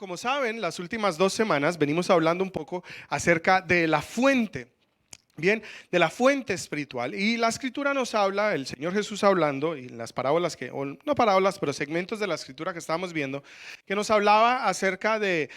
como saben, las últimas 2 semanas venimos hablando un poco acerca de la fuente. Bien, de la fuente espiritual. Y la escritura nos habla, el Señor Jesús hablando, y en las parábolas o no parábolas, pero segmentos de la escritura que estábamos viendo, que nos hablaba acerca de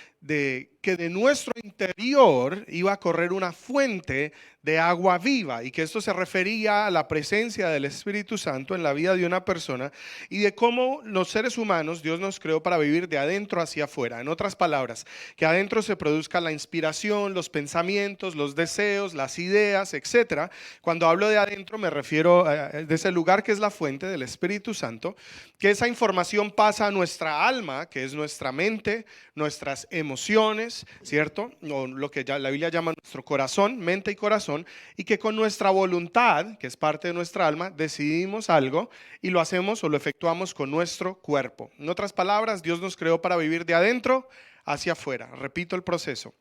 que de nuestro interior iba a correr una fuente de agua viva, y que esto se refería a la presencia del Espíritu Santo en la vida de una persona, y de cómo los seres humanos, Dios nos creó para vivir de adentro hacia afuera. En otras palabras, que adentro se produzca la inspiración, los pensamientos, los deseos, las ideas, etcétera. Cuando hablo de adentro me refiero de ese lugar que es la fuente del Espíritu Santo, que esa información pasa a nuestra alma, que es nuestra mente, nuestras emociones, ¿cierto? O lo que ya la Biblia llama nuestro corazón, mente y corazón, y que con nuestra voluntad, que es parte de nuestra alma, decidimos algo y lo hacemos o lo efectuamos con nuestro cuerpo. En otras palabras, Dios nos creó para vivir de adentro hacia afuera. Repito el proceso.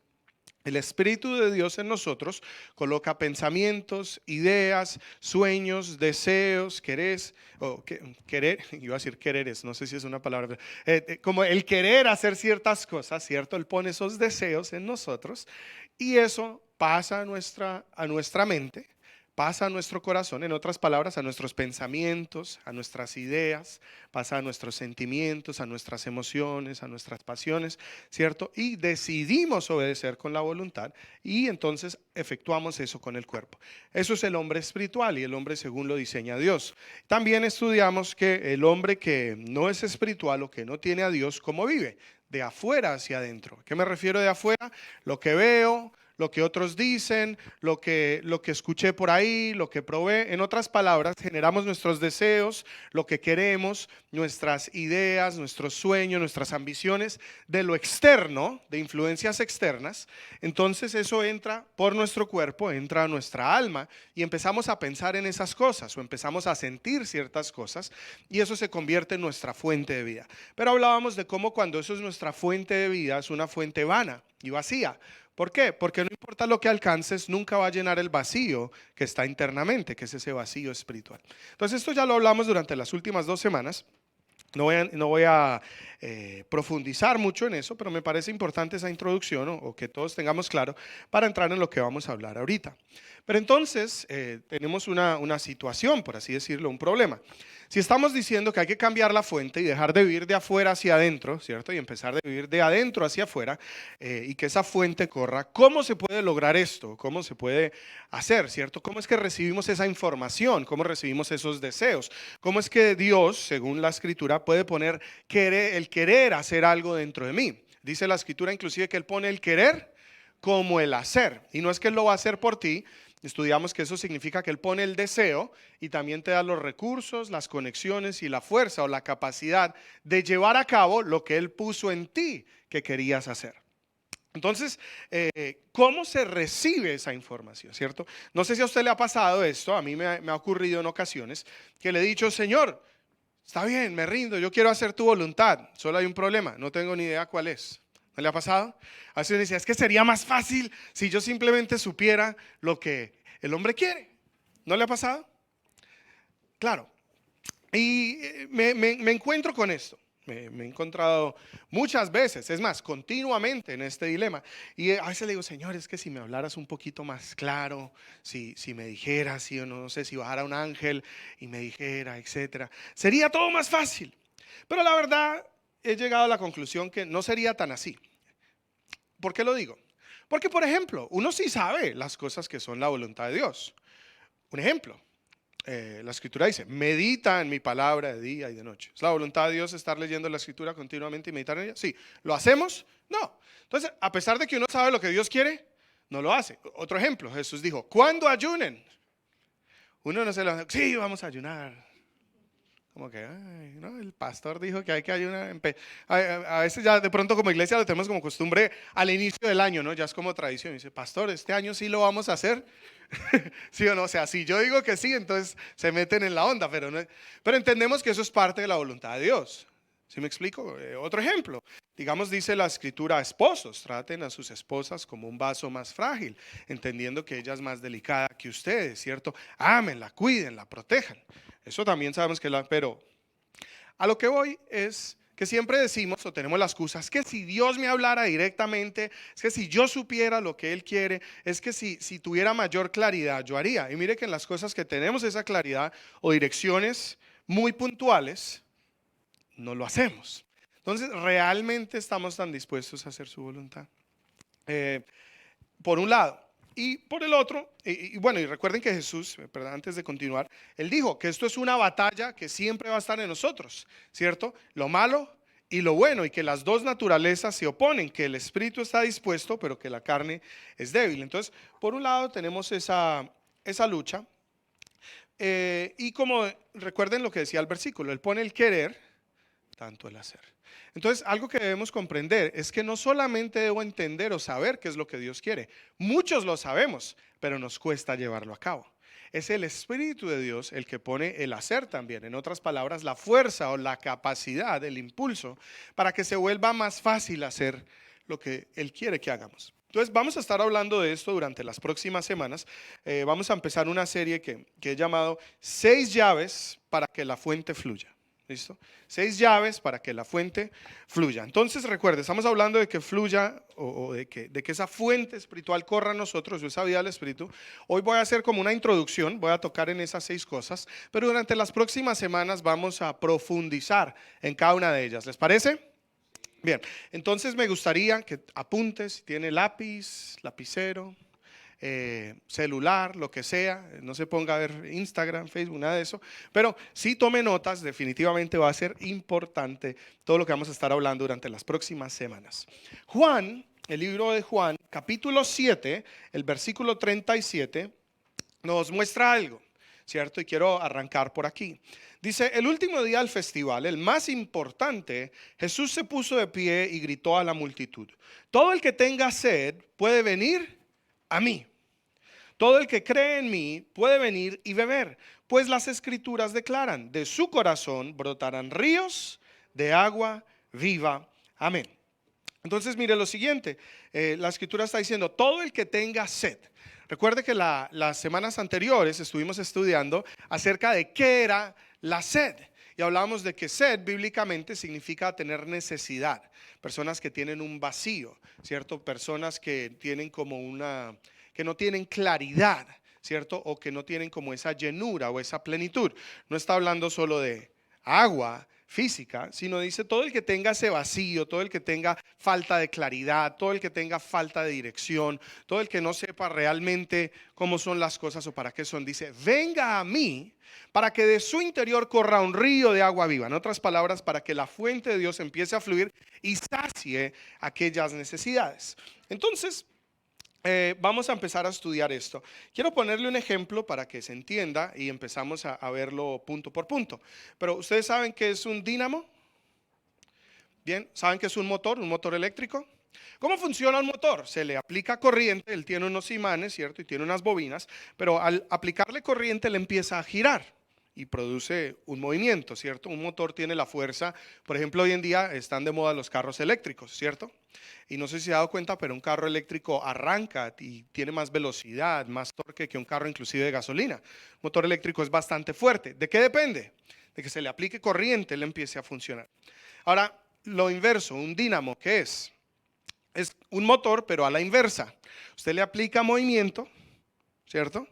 El Espíritu de Dios en nosotros coloca pensamientos, ideas, sueños, deseos, querer, iba a decir quereres, no sé si es una palabra, como el querer hacer ciertas cosas, ¿cierto? Él pone esos deseos en nosotros y eso pasa a nuestra mente, pasa a nuestro corazón, en otras palabras, a nuestros pensamientos, a nuestras ideas, pasa a nuestros sentimientos, a nuestras emociones, a nuestras pasiones, ¿cierto? Y decidimos obedecer con la voluntad y entonces efectuamos eso con el cuerpo. Eso es el hombre espiritual y el hombre según lo diseña Dios. También estudiamos que el hombre que no es espiritual o que no tiene a Dios, ¿cómo vive? De afuera hacia adentro. ¿A qué me refiero de afuera? Lo que veo, lo que otros dicen, lo que escuché por ahí, lo que probé. En otras palabras, generamos nuestros deseos, lo que queremos, nuestras ideas, nuestros sueños, nuestras ambiciones de lo externo, de influencias externas. Entonces eso entra por nuestro cuerpo, entra a nuestra alma y empezamos a pensar en esas cosas o empezamos a sentir ciertas cosas y eso se convierte en nuestra fuente de vida. Pero hablábamos de cómo cuando eso es nuestra fuente de vida, es una fuente vana y vacía. ¿Por qué? Porque no importa lo que alcances, nunca va a llenar el vacío que está internamente, que es ese vacío espiritual. Entonces esto ya lo hablamos durante las últimas 2 semanas. No voy a profundizar mucho en eso, pero me parece importante esa introducción o que todos tengamos claro para entrar en lo que vamos a hablar ahorita. Pero entonces tenemos una situación, por así decirlo, un problema. Si estamos diciendo que hay que cambiar la fuente y dejar de vivir de afuera hacia adentro, ¿cierto? Y empezar de vivir de adentro hacia afuera y que esa fuente corra, ¿cómo se puede lograr esto? ¿Cómo se puede hacer, ¿cierto? ¿Cómo es que recibimos esa información? ¿Cómo recibimos esos deseos? ¿Cómo es que Dios, según la escritura, puede poner el querer hacer algo dentro de mí? Dice la escritura inclusive que Él pone el querer como el hacer. Y no es que Él lo va a hacer por ti. Estudiamos que eso significa que Él pone el deseo y también te da los recursos, las conexiones y la fuerza o la capacidad de llevar a cabo lo que Él puso en ti que querías hacer. Entonces, ¿cómo se recibe esa información, cierto? No sé si a usted le ha pasado esto, a mí me ha ocurrido en ocasiones que le he dicho, Señor, está bien, me rindo, yo quiero hacer tu voluntad, solo hay un problema, no tengo ni idea cuál es. ¿No le ha pasado? A veces uno dice, es que sería más fácil si yo simplemente supiera lo que el hombre quiere. ¿No le ha pasado? Claro. Y me encuentro con esto. Me he encontrado muchas veces, es más, continuamente en este dilema. Y a veces le digo, Señor, es que si me hablaras un poquito más claro, si me dijeras, si o no sé, si bajara un ángel y me dijera, etcétera, sería todo más fácil. Pero la verdad, he llegado a la conclusión que no sería tan así. ¿Por qué lo digo? Porque, por ejemplo, uno sí sabe las cosas que son la voluntad de Dios. Un ejemplo. La escritura dice, medita en mi palabra de día y de noche. ¿Es la voluntad de Dios estar leyendo la escritura continuamente y meditar en ella? Sí. ¿Lo hacemos? No. Entonces, a pesar de que uno sabe lo que Dios quiere, no lo hace. Otro ejemplo, Jesús dijo, ¿cuándo ayunen? Uno no se lo dice, sí, vamos a ayunar. Como que, ay, ¿no? El pastor dijo que hay que ayunar. A veces ya de pronto como iglesia lo tenemos como costumbre al inicio del año, ¿no? Ya es como tradición. Dice, pastor, este año sí lo vamos a hacer. ¿Sí o no? O sea, si yo digo que sí, entonces se meten en la onda, pero entendemos que eso es parte de la voluntad de Dios. ¿Sí me explico? Otro ejemplo, digamos, dice la escritura, esposos, traten a sus esposas como un vaso más frágil, entendiendo que ella es más delicada que ustedes, ¿cierto? Ámenla, cuídenla, protejan. Eso también sabemos pero a lo que voy es que siempre decimos o tenemos la excusa, es que si Dios me hablara directamente, es que si yo supiera lo que Él quiere, es que si tuviera mayor claridad, yo haría. Y mire que en las cosas que tenemos esa claridad o direcciones muy puntuales, no lo hacemos. Entonces, ¿realmente estamos tan dispuestos a hacer su voluntad? Eh, por un lado. Y por el otro, y bueno, y recuerden que Jesús, perdón, antes de continuar, Él dijo que esto es una batalla que siempre va a estar en nosotros, ¿cierto? Lo malo y lo bueno, y que las dos naturalezas se oponen, que el espíritu está dispuesto, pero que la carne es débil. Entonces, por un lado tenemos esa lucha, y como recuerden lo que decía el versículo, Él pone el querer, tanto el hacer. Entonces, algo que debemos comprender es que no solamente debo entender o saber qué es lo que Dios quiere. Muchos lo sabemos, pero nos cuesta llevarlo a cabo. Es el Espíritu de Dios el que pone el hacer también. En otras palabras, la fuerza o la capacidad, el impulso, para que se vuelva más fácil hacer lo que Él quiere que hagamos. Entonces, vamos a estar hablando de esto durante las próximas semanas. Vamos a empezar una serie que he llamado 6 llaves para que la fuente fluya. ¿Listo? 6 llaves para que la fuente fluya. Entonces recuerde, estamos hablando de que fluya o de que esa fuente espiritual corra a nosotros, o esa vida del Espíritu. Hoy voy a hacer como una introducción, voy a tocar en esas 6 cosas, pero durante las próximas semanas vamos a profundizar en cada una de ellas. ¿Les parece? Bien, entonces me gustaría que apuntes, si tiene lápiz, lapicero, celular, lo que sea, no se ponga a ver Instagram, Facebook, nada de eso, pero sí tome notas, definitivamente va a ser importante todo lo que vamos a estar hablando durante las próximas semanas. Juan, el libro de Juan, capítulo 7, el versículo 37, nos muestra algo, ¿cierto? Y quiero arrancar por aquí. Dice, el último día del festival, el más importante, Jesús se puso de pie y gritó a la multitud: todo el que tenga sed puede venir a mí. Todo el que cree en mí puede venir y beber, pues las escrituras declaran, de su corazón brotarán ríos de agua viva. Amén. Entonces mire lo siguiente, la escritura está diciendo, todo el que tenga sed. Recuerde que las semanas anteriores estuvimos estudiando acerca de qué era la sed. Y hablábamos de que sed bíblicamente significa tener necesidad. Personas que tienen un vacío, ¿cierto? Personas que tienen que no tienen claridad, ¿cierto? O que no tienen como esa llenura o esa plenitud. No está hablando solo de agua física, sino dice todo el que tenga ese vacío, todo el que tenga falta de claridad, todo el que tenga falta de dirección, todo el que no sepa realmente cómo son las cosas o para qué son, dice, venga a mí para que de su interior corra un río de agua viva. En otras palabras, para que la fuente de Dios empiece a fluir y sacie aquellas necesidades. Entonces, vamos a empezar a estudiar esto. Quiero ponerle un ejemplo para que se entienda y empezamos a verlo punto por punto. Pero ustedes saben qué es un dínamo. Bien, ¿saben qué es un motor eléctrico? ¿Cómo funciona un motor? Se le aplica corriente, él tiene unos imanes, ¿cierto? Y tiene unas bobinas, pero al aplicarle corriente le empieza a girar y produce un movimiento, ¿cierto? Un motor tiene la fuerza, por ejemplo, hoy en día están de moda los carros eléctricos, ¿cierto? Y no sé si se ha dado cuenta, pero un carro eléctrico arranca y tiene más velocidad, más torque que un carro inclusive de gasolina. Un motor eléctrico es bastante fuerte. ¿De qué depende? De que se le aplique corriente, él empiece a funcionar. Ahora, lo inverso, un dínamo, ¿qué es? Es un motor, pero a la inversa. Usted le aplica movimiento, ¿cierto?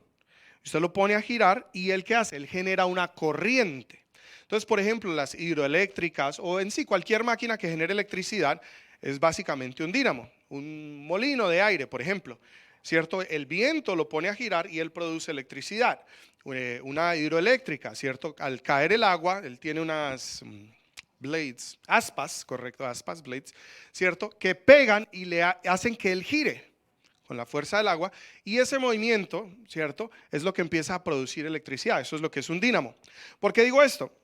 Usted lo pone a girar y ¿él qué hace? Él genera una corriente. Entonces, por ejemplo, las hidroeléctricas o en sí cualquier máquina que genere electricidad es básicamente un dínamo, un molino de aire, por ejemplo, ¿cierto? El viento lo pone a girar y él produce electricidad. Una hidroeléctrica, ¿cierto? Al caer el agua, él tiene unas blades, aspas, correcto, aspas, blades, ¿cierto? Que pegan y le hacen que él gire con la fuerza del agua, y ese movimiento, ¿cierto? Es lo que empieza a producir electricidad. Eso es lo que es un dínamo. ¿Por qué digo esto?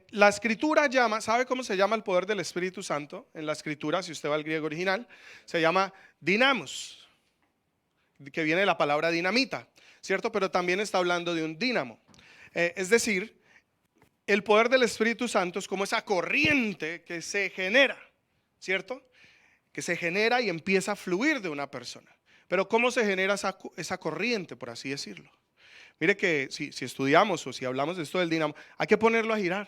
La escritura llama, ¿sabe cómo se llama el poder del Espíritu Santo? En la escritura, si usted va al griego original, se llama dinamos, que viene de la palabra dinamita, ¿cierto? Pero también está hablando de un dínamo. Es decir, el poder del Espíritu Santo es como esa corriente que se genera, ¿cierto? Que se genera y empieza a fluir de una persona. Pero ¿cómo se genera esa corriente, por así decirlo? Mire que si estudiamos o si hablamos de esto del dínamo, hay que ponerlo a girar.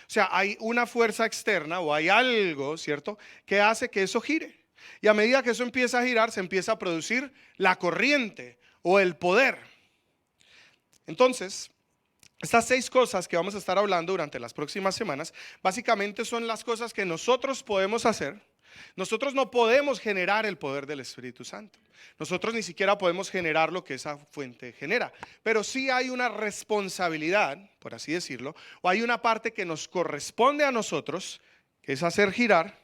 O sea, hay una fuerza externa o hay algo, ¿cierto?, que hace que eso gire. Y a medida que eso empieza a girar, se empieza a producir la corriente o el poder. Entonces, estas 6 cosas que vamos a estar hablando durante las próximas semanas, básicamente son las cosas que nosotros podemos hacer. Nosotros no podemos generar el poder del Espíritu Santo. Nosotros ni siquiera podemos generar lo que esa fuente genera. Pero sí hay una responsabilidad, por así decirlo, o hay una parte que nos corresponde a nosotros, que es hacer girar,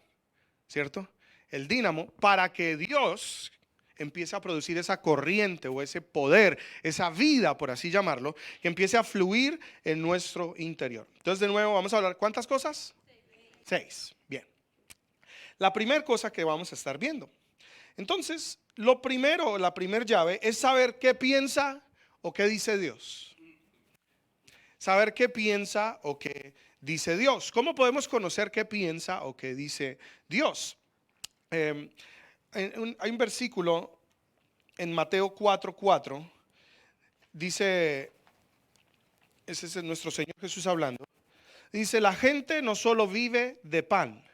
¿cierto?, el dínamo, para que Dios empiece a producir esa corriente o ese poder, esa vida, por así llamarlo, que empiece a fluir en nuestro interior. Entonces, de nuevo, vamos a hablar, ¿cuántas cosas? 6. Bien. La primera cosa que vamos a estar viendo. Entonces, lo primero, la primera llave es saber qué piensa o qué dice Dios. Saber qué piensa o qué dice Dios. ¿Cómo podemos conocer qué piensa o qué dice Dios? Hay un versículo en Mateo 4:4, dice, ese es nuestro Señor Jesús hablando, dice: la gente no solo vive de pan,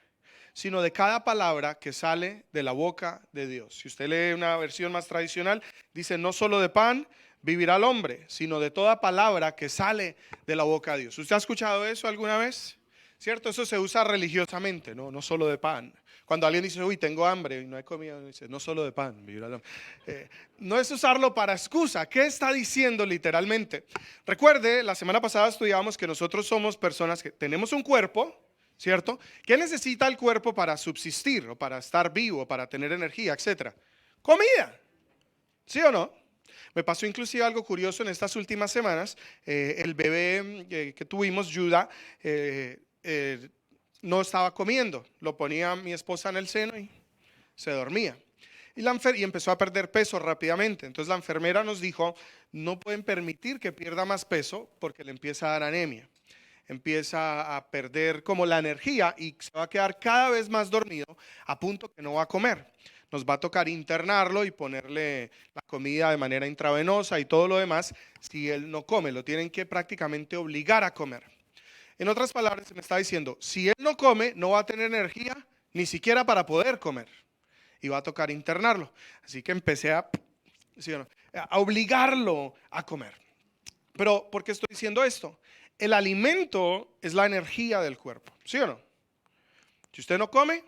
sino de cada palabra que sale de la boca de Dios. Si usted lee una versión más tradicional, dice: no solo de pan vivirá el hombre, sino de toda palabra que sale de la boca de Dios. ¿Usted ha escuchado eso alguna vez? ¿Cierto? Eso se usa religiosamente, no solo de pan. Cuando alguien dice: uy, tengo hambre y no he comido, dice: no solo de pan vivirá el hombre. No es usarlo para excusa. ¿Qué está diciendo literalmente? Recuerde, la semana pasada estudiamos que nosotros somos personas que tenemos un cuerpo, ¿cierto? ¿Qué necesita el cuerpo para subsistir o para estar vivo, para tener energía, etcétera? Comida, ¿sí o no? Me pasó inclusive algo curioso en estas últimas semanas. El bebé que tuvimos, Judah, no estaba comiendo. Lo ponía mi esposa en el seno y se dormía. Y empezó a perder peso rápidamente. Entonces la enfermera nos dijo: no pueden permitir que pierda más peso porque le empieza a dar anemia. Empieza a perder como la energía y se va a quedar cada vez más dormido, a punto que no va a comer. Nos va a tocar internarlo y ponerle la comida de manera intravenosa y todo lo demás. Si él no come, lo tienen que prácticamente obligar a comer. En otras palabras, se me está diciendo: si él no come, no va a tener energía ni siquiera para poder comer. Y va a tocar internarlo. Así que empecé ¿sí o no?, a obligarlo a comer. Pero, ¿por qué estoy diciendo esto? El alimento es la energía del cuerpo, ¿sí o no? Si usted no come,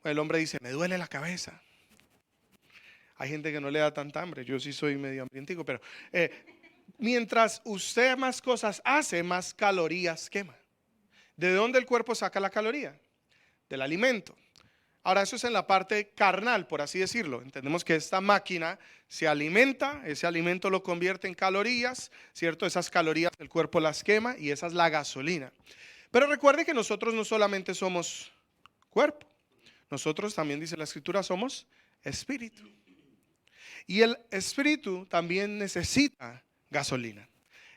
el hombre dice: me duele la cabeza. Hay gente que no le da tanta hambre. Yo sí soy medio hambrientico, pero mientras usted más cosas hace, más calorías quema. ¿De dónde el cuerpo saca la caloría? Del alimento. Ahora, eso es en la parte carnal, por así decirlo. Entendemos que esta máquina se alimenta, ese alimento lo convierte en calorías, ¿cierto? Esas calorías el cuerpo las quema y esa es la gasolina. Pero recuerde que nosotros no solamente somos cuerpo, nosotros también, dice la Escritura, somos espíritu. Y el espíritu también necesita gasolina.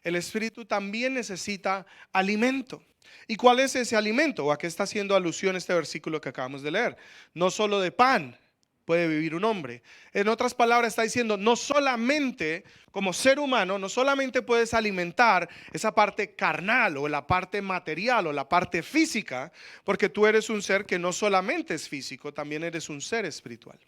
El espíritu también necesita alimento. ¿Y cuál es ese alimento? ¿O a qué está haciendo alusión este versículo que acabamos de leer? No solo de pan puede vivir un hombre. En otras palabras, está diciendo: no solamente como ser humano, no solamente puedes alimentar esa parte carnal o la parte material o la parte física, porque tú eres un ser que no solamente es físico, también eres un ser espiritual.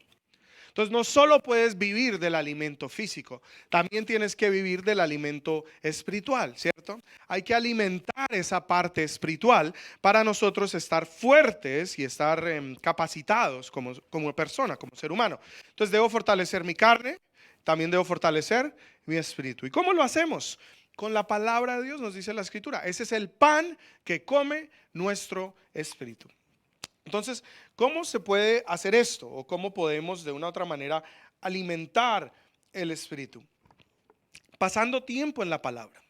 Entonces, no solo puedes vivir del alimento físico, también tienes que vivir del alimento espiritual, ¿cierto? Hay que alimentar esa parte espiritual para nosotros estar fuertes y estar capacitados como persona, como ser humano. Entonces, debo fortalecer mi carne, también debo fortalecer mi espíritu. ¿Y cómo lo hacemos? Con la palabra de Dios, nos dice la Escritura. Ese es el pan que come nuestro espíritu. Entonces, ¿cómo se puede hacer esto? ¿O cómo podemos de una u otra manera alimentar el espíritu? Pasando tiempo en la palabra.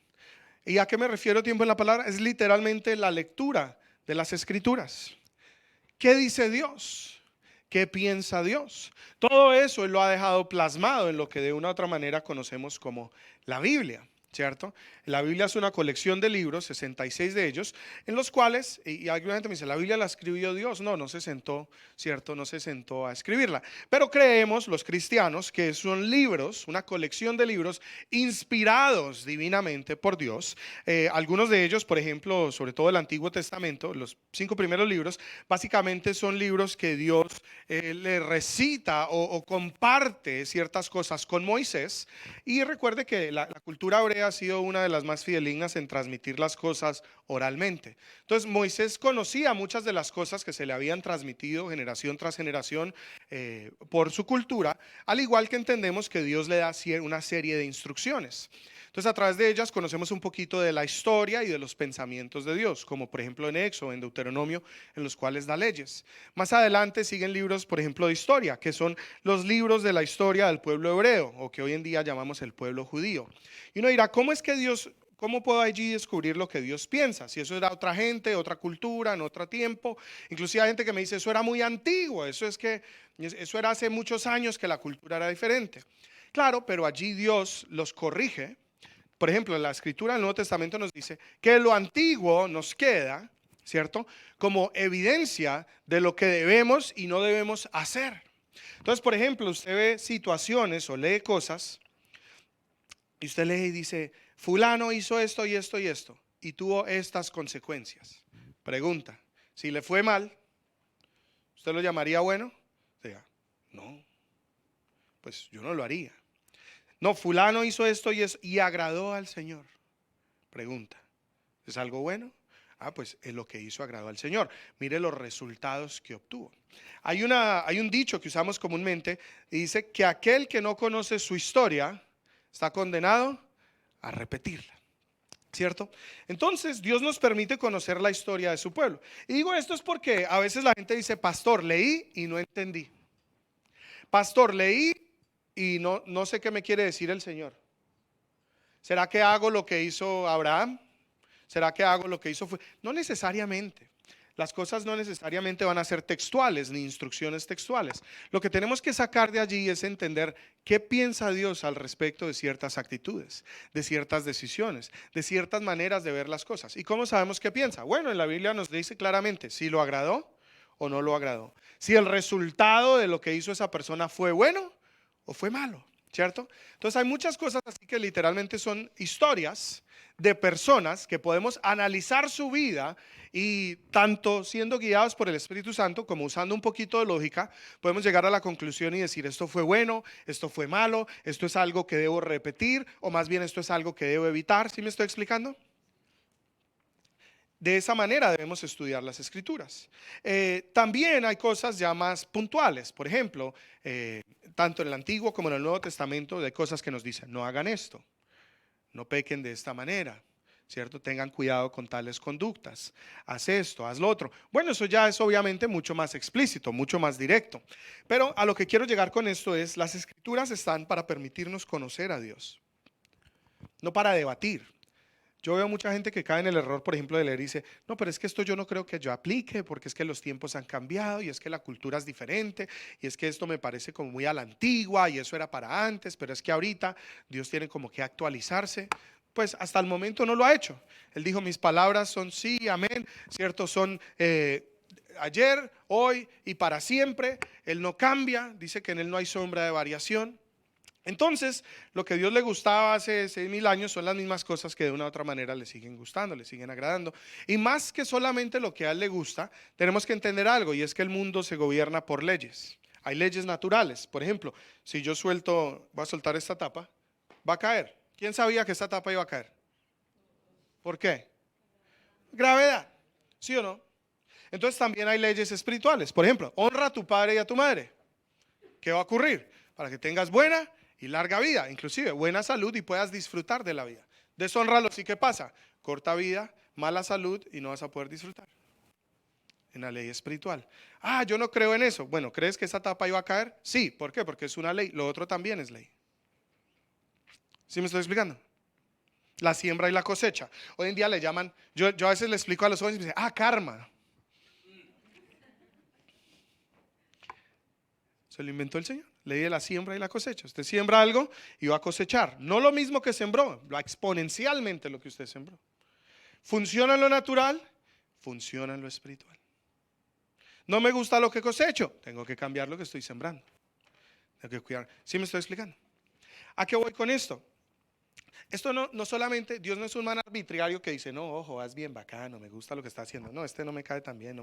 ¿Y a qué me refiero tiempo en la palabra? Es literalmente la lectura de las Escrituras. ¿Qué dice Dios? ¿Qué piensa Dios? Todo eso Él lo ha dejado plasmado en lo que de una u otra manera conocemos como la Biblia. ¿cierto? La Biblia es una colección de libros, 66 de ellos, en los cuales, y alguna gente me dice, la Biblia la escribió Dios. No, no se sentó, ¿cierto? No se sentó a escribirla. Pero creemos los cristianos que son libros, una colección de libros inspirados divinamente por Dios. Algunos de ellos, por ejemplo, sobre todo el Antiguo Testamento, los 5 primeros libros, básicamente son libros que Dios le recita o comparte ciertas cosas con Moisés. Y recuerde que la cultura hebrea ha sido una de las más fidelignas en transmitir las cosas oralmente. Entonces Moisés conocía muchas de las cosas que se le habían transmitido generación tras generación por su cultura, al igual que entendemos que Dios le da una serie de instrucciones. Entonces a través de ellas conocemos un poquito de la historia y de los pensamientos de Dios, como por ejemplo en Éxodo, en Deuteronomio, en los cuales da leyes. Más adelante siguen libros, por ejemplo, de historia, que son los libros de la historia del pueblo hebreo, o que hoy en día llamamos el pueblo judío. Y uno dirá, ¿cómo es que Dios, cómo puedo allí descubrir lo que Dios piensa? Si eso era otra gente, otra cultura, en otro tiempo. Inclusive hay gente que me dice, eso era muy antiguo, eso era hace muchos años que la cultura era diferente. Claro, pero allí Dios los corrige. Por ejemplo, en la escritura del Nuevo Testamento nos dice que lo antiguo nos queda, ¿cierto? Como evidencia de lo que debemos y no debemos hacer. Entonces, por ejemplo, usted ve situaciones o lee cosas y usted lee y dice, fulano hizo esto y esto y esto y tuvo estas consecuencias. Pregunta, si le fue mal, ¿usted lo llamaría bueno? Diga, no, pues yo no lo haría. No, fulano hizo esto y eso y agradó al Señor. Pregunta, ¿es algo bueno? Ah, pues es lo que hizo agradó al Señor. Mire los resultados que obtuvo. Hay un dicho que usamos comúnmente y dice que aquel que no conoce su historia está condenado a repetirla, ¿cierto? Entonces Dios nos permite conocer la historia de su pueblo. Y digo esto es porque a veces la gente dice, pastor, leí y no entendí. Pastor, leí y no sé qué me quiere decir el Señor. ¿Será que hago lo que hizo Abraham? ¿Será que hago lo que hizo? No necesariamente. Las cosas no necesariamente van a ser textuales ni instrucciones textuales. Lo que tenemos que sacar de allí es entender qué piensa Dios al respecto de ciertas actitudes, de ciertas decisiones, de ciertas maneras de ver las cosas. ¿Y cómo sabemos qué piensa? Bueno, en la Biblia nos dice claramente si lo agradó o no lo agradó. Si el resultado de lo que hizo esa persona fue bueno o fue malo, ¿cierto? Entonces hay muchas cosas así que literalmente son historias de personas que podemos analizar su vida y tanto siendo guiados por el Espíritu Santo como usando un poquito de lógica, podemos llegar a la conclusión y decir esto fue bueno, esto fue malo, esto es algo que debo repetir o más bien esto es algo que debo evitar. ¿Sí me estoy explicando? De esa manera debemos estudiar las escrituras. También hay cosas ya más puntuales. Por ejemplo, tanto en el Antiguo como en el Nuevo Testamento hay cosas que nos dicen, no hagan esto, no pequen de esta manera, ¿cierto? Tengan cuidado con tales conductas, haz esto, haz lo otro. Bueno, eso ya es obviamente mucho más explícito, mucho más directo. Pero a lo que quiero llegar con esto es, las escrituras están para permitirnos conocer a Dios, no para debatir. Yo veo mucha gente que cae en el error, por ejemplo, de leer y dice, no, pero es que esto yo no creo que yo aplique, porque es que los tiempos han cambiado y es que la cultura es diferente y es que esto me parece como muy a la antigua y eso era para antes, pero es que ahorita Dios tiene como que actualizarse. Pues hasta el momento no lo ha hecho. Él dijo, mis palabras son sí, amén, ¿cierto? Son ayer, hoy y para siempre. Él no cambia, dice que en él no hay sombra de variación. Entonces, lo que a Dios le gustaba hace 6.000 años son las mismas cosas que de una u otra manera le siguen gustando, le siguen agradando. Y más que solamente lo que a él le gusta, tenemos que entender algo y es que el mundo se gobierna por leyes. Hay leyes naturales. Por ejemplo, si yo voy a soltar esta tapa, va a caer. ¿Quién sabía que esta tapa iba a caer? ¿Por qué? Gravedad, ¿sí o no? Entonces también hay leyes espirituales. Por ejemplo, honra a tu padre y a tu madre. ¿Qué va a ocurrir? Para que tengas buena y larga vida, inclusive buena salud y puedas disfrutar de la vida. Deshónralos y ¿qué pasa? Corta vida, mala salud y no vas a poder disfrutar. En la ley espiritual. Ah, yo no creo en eso. Bueno, ¿crees que esa tapa iba a caer? Sí, ¿por qué? Porque es una ley. Lo otro también es ley. ¿Sí me estoy explicando? La siembra y la cosecha. Hoy en día le llaman, yo a veces le explico a los jóvenes y me dicen, karma. ¿Se lo inventó el Señor? Ley de la siembra y la cosecha. Usted siembra algo y va a cosechar. No lo mismo que sembró, lo exponencialmente lo que usted sembró. ¿Funciona en lo natural? Funciona en lo espiritual. No me gusta lo que cosecho, tengo que cambiar lo que estoy sembrando. Tengo que cuidar. ¿Sí me estoy explicando? ¿A qué voy con esto? Esto no solamente, Dios no es un man arbitrario que dice, no, ojo, vas bien bacano, me gusta lo que está haciendo. No, este no me cae tan bien.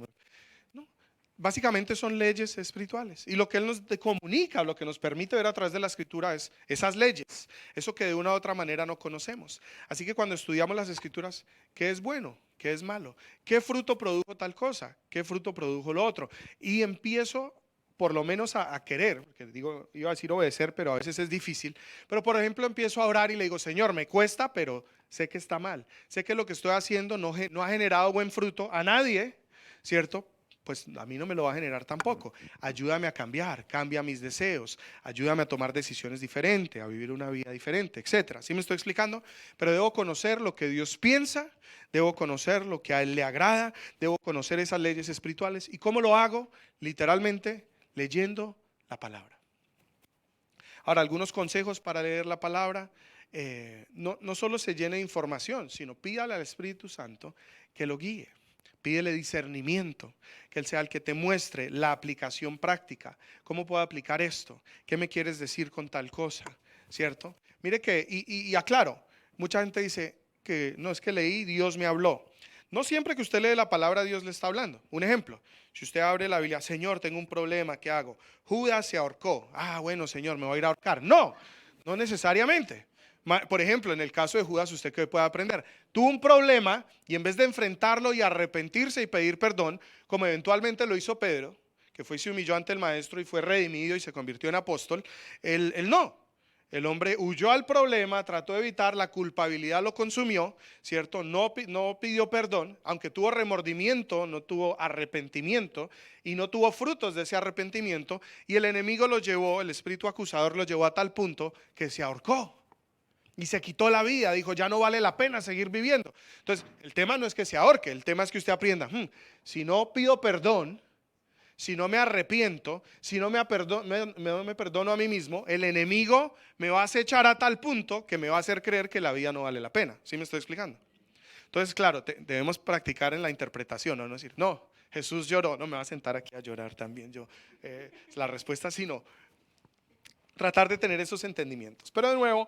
No. Básicamente son leyes espirituales. Y lo que Él nos comunica, lo que nos permite ver a través de la Escritura es esas leyes. Eso que de una u otra manera no conocemos. Así que cuando estudiamos las Escrituras, ¿qué es bueno? ¿Qué es malo? ¿Qué fruto produjo tal cosa? ¿Qué fruto produjo lo otro? Y empiezo por lo menos a querer, porque digo, iba a decir obedecer, pero a veces es difícil. Pero por ejemplo empiezo a orar y le digo, Señor, me cuesta, pero sé que está mal. Sé que lo que estoy haciendo no ha generado buen fruto a nadie, ¿cierto? Pues a mí no me lo va a generar tampoco. Ayúdame a cambiar, cambia mis deseos, ayúdame a tomar decisiones diferentes, a vivir una vida diferente, etcétera. ¿Sí me estoy explicando? Pero debo conocer lo que Dios piensa, debo conocer lo que a Él le agrada, debo conocer esas leyes espirituales. ¿Y cómo lo hago? Literalmente leyendo la palabra. Ahora, algunos consejos para leer la palabra. No solo se llene de información, sino pídale al Espíritu Santo que lo guíe. Pídele discernimiento, que Él sea el que te muestre la aplicación práctica. ¿Cómo puedo aplicar esto? ¿Qué me quieres decir con tal cosa? ¿Cierto? Mire que, y aclaro, mucha gente dice que no es que leí, Dios me habló. No siempre que usted lee la palabra Dios le está hablando. Un ejemplo, si usted abre la Biblia, Señor, tengo un problema, ¿qué hago? Judas se ahorcó. Ah, bueno, Señor, me voy a ir a ahorcar. No necesariamente. Por ejemplo, en el caso de Judas, ¿usted qué puede aprender? Tuvo un problema y en vez de enfrentarlo y arrepentirse y pedir perdón, como eventualmente lo hizo Pedro, que fue y se humilló ante el maestro y fue redimido y se convirtió en apóstol, él no. El hombre huyó al problema, trató de evitar, la culpabilidad lo consumió, ¿cierto? No pidió perdón, aunque tuvo remordimiento, no tuvo arrepentimiento y no tuvo frutos de ese arrepentimiento, y el enemigo lo llevó, el espíritu acusador lo llevó a tal punto que se ahorcó. Y se quitó la vida, dijo, ya no vale la pena seguir viviendo. Entonces, el tema no es que se ahorque, el tema es que usted aprenda, si no pido perdón, si no me arrepiento, si no me perdono a mí mismo, el enemigo me va a acechar a tal punto que me va a hacer creer que la vida no vale la pena. ¿Sí me estoy explicando? Entonces, claro, debemos practicar en la interpretación, no decir, no, Jesús lloró, no me va a sentar aquí a llorar también yo. La respuesta es sí, no. Tratar de tener esos entendimientos. Pero de nuevo,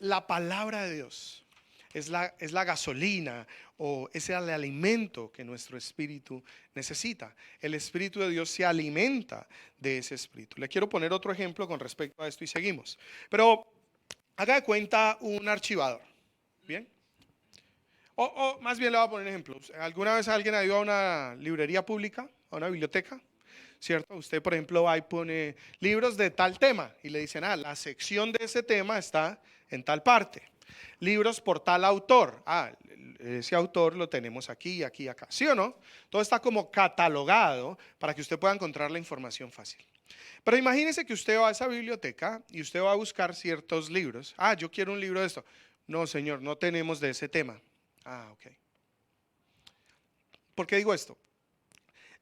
la palabra de Dios es la gasolina o es el alimento que nuestro espíritu necesita. El Espíritu de Dios se alimenta de ese espíritu. Le quiero poner otro ejemplo con respecto a esto y seguimos. Pero haga de cuenta un archivador. ¿Bien? O más bien le voy a poner ejemplos. ¿Alguna vez alguien ha ido a una librería pública, a una biblioteca? ¿Cierto? Usted, por ejemplo, va y pone libros de tal tema y le dicen, la sección de ese tema está en tal parte. Libros por tal autor. Ese autor lo tenemos aquí, aquí, acá. ¿Sí o no? Todo está como catalogado para que usted pueda encontrar la información fácil. Pero imagínese que usted va a esa biblioteca y usted va a buscar ciertos libros. Yo quiero un libro de esto. No, señor, no tenemos de ese tema. Ok. ¿Por qué digo esto?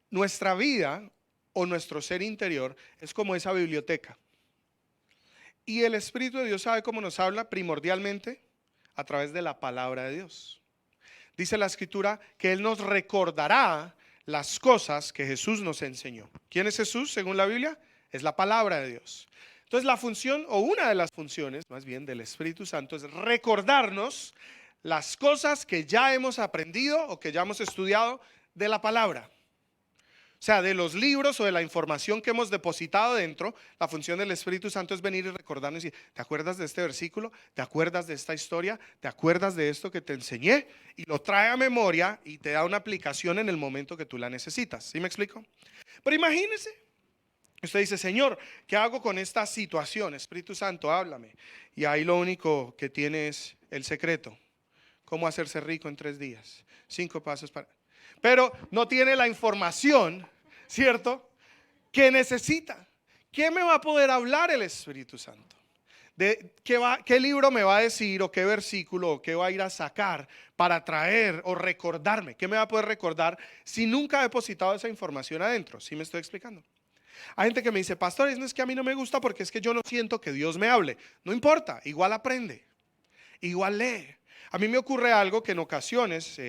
Nuestra vida o nuestro ser interior es como esa biblioteca. Y el Espíritu de Dios sabe cómo nos habla primordialmente a través de la palabra de Dios. Dice la Escritura que Él nos recordará las cosas que Jesús nos enseñó. ¿Quién es Jesús según la Biblia? Es la palabra de Dios. Entonces la función o una de las funciones más bien del Espíritu Santo es recordarnos las cosas que ya hemos aprendido o que ya hemos estudiado de la palabra. O sea, de los libros o de la información que hemos depositado dentro, la función del Espíritu Santo es venir y recordarnos y decir, ¿te acuerdas de este versículo? ¿Te acuerdas de esta historia? ¿Te acuerdas de esto que te enseñé? Y lo trae a memoria y te da una aplicación en el momento que tú la necesitas. ¿Sí me explico? Pero imagínese, usted dice, Señor, ¿qué hago con esta situación? Espíritu Santo, háblame. Y ahí lo único que tiene es el secreto. ¿Cómo hacerse rico en 3 días? 5 pasos para... Pero no tiene la información, ¿cierto?, que necesita. ¿Qué me va a poder hablar el Espíritu Santo? ¿Qué libro me va a decir o qué versículo o qué va a ir a sacar para traer o recordarme? ¿Qué me va a poder recordar si nunca he depositado esa información adentro? ¿Sí me estoy explicando? Hay gente que me dice, pastor, no es que a mí no me gusta porque es que yo no siento que Dios me hable. No importa, igual aprende, igual lee. A mí me ocurre algo que en ocasiones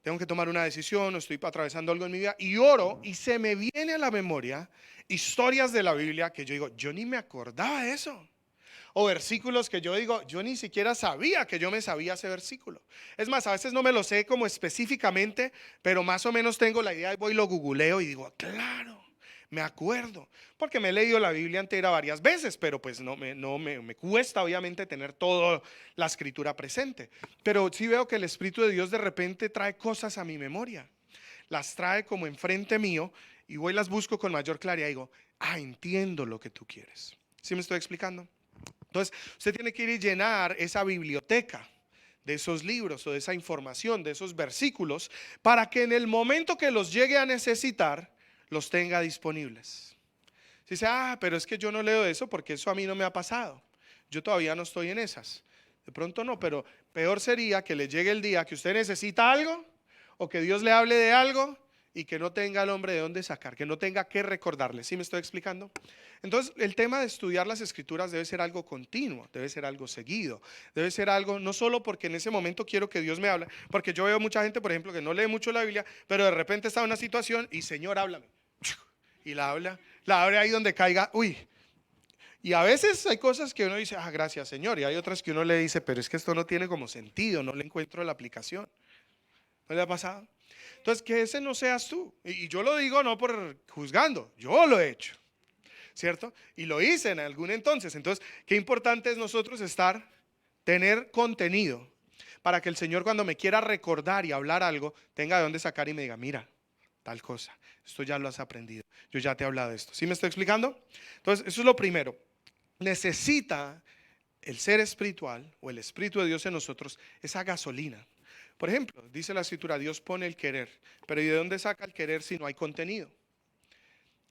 tengo que tomar una decisión o estoy atravesando algo en mi vida y oro y se me viene a la memoria historias de la Biblia que yo digo, yo ni me acordaba de eso. O versículos que yo digo, yo ni siquiera sabía que yo me sabía ese versículo. Es más, a veces no me lo sé como específicamente, pero más o menos tengo la idea y voy y lo googleo y digo, claro, me acuerdo. Porque me he leído la Biblia entera varias veces, pero pues me cuesta obviamente tener toda la escritura presente. Pero sí veo que el Espíritu de Dios de repente trae cosas a mi memoria. Las trae como enfrente mío y voy y las busco con mayor claridad y digo, entiendo lo que tú quieres. ¿Sí me estoy explicando? Entonces, usted tiene que ir y llenar esa biblioteca de esos libros o de esa información, de esos versículos, para que en el momento que los llegue a necesitar, los tenga disponibles. Si dice, pero es que yo no leo eso porque eso a mí no me ha pasado. Yo todavía no estoy en esas. De pronto no, pero peor sería que le llegue el día que usted necesita algo o que Dios le hable de algo y que no tenga el hombre de dónde sacar, que no tenga que recordarle. ¿Sí me estoy explicando? Entonces, el tema de estudiar las escrituras debe ser algo continuo, debe ser algo seguido, debe ser algo, no solo porque en ese momento quiero que Dios me hable, porque yo veo mucha gente, por ejemplo, que no lee mucho la Biblia, pero de repente está en una situación y Señor, háblame. Y la abre ahí donde caiga, uy. Y a veces hay cosas que uno dice, gracias Señor, y hay otras que uno le dice, pero es que esto no tiene como sentido, no le encuentro la aplicación. ¿No le ha pasado? Entonces, que ese no seas tú. Y yo lo digo no por juzgando, yo lo he hecho, ¿cierto? Y lo hice en algún entonces. Entonces, qué importante es nosotros tener contenido para que el Señor cuando me quiera recordar y hablar algo, tenga de dónde sacar y me diga, mira, tal cosa, esto ya lo has aprendido, yo ya te he hablado de esto. ¿Sí me estoy explicando? Entonces, eso es lo primero. Necesita el ser espiritual o el Espíritu de Dios en nosotros esa gasolina. Por ejemplo, dice la escritura, Dios pone el querer, pero ¿y de dónde saca el querer si no hay contenido?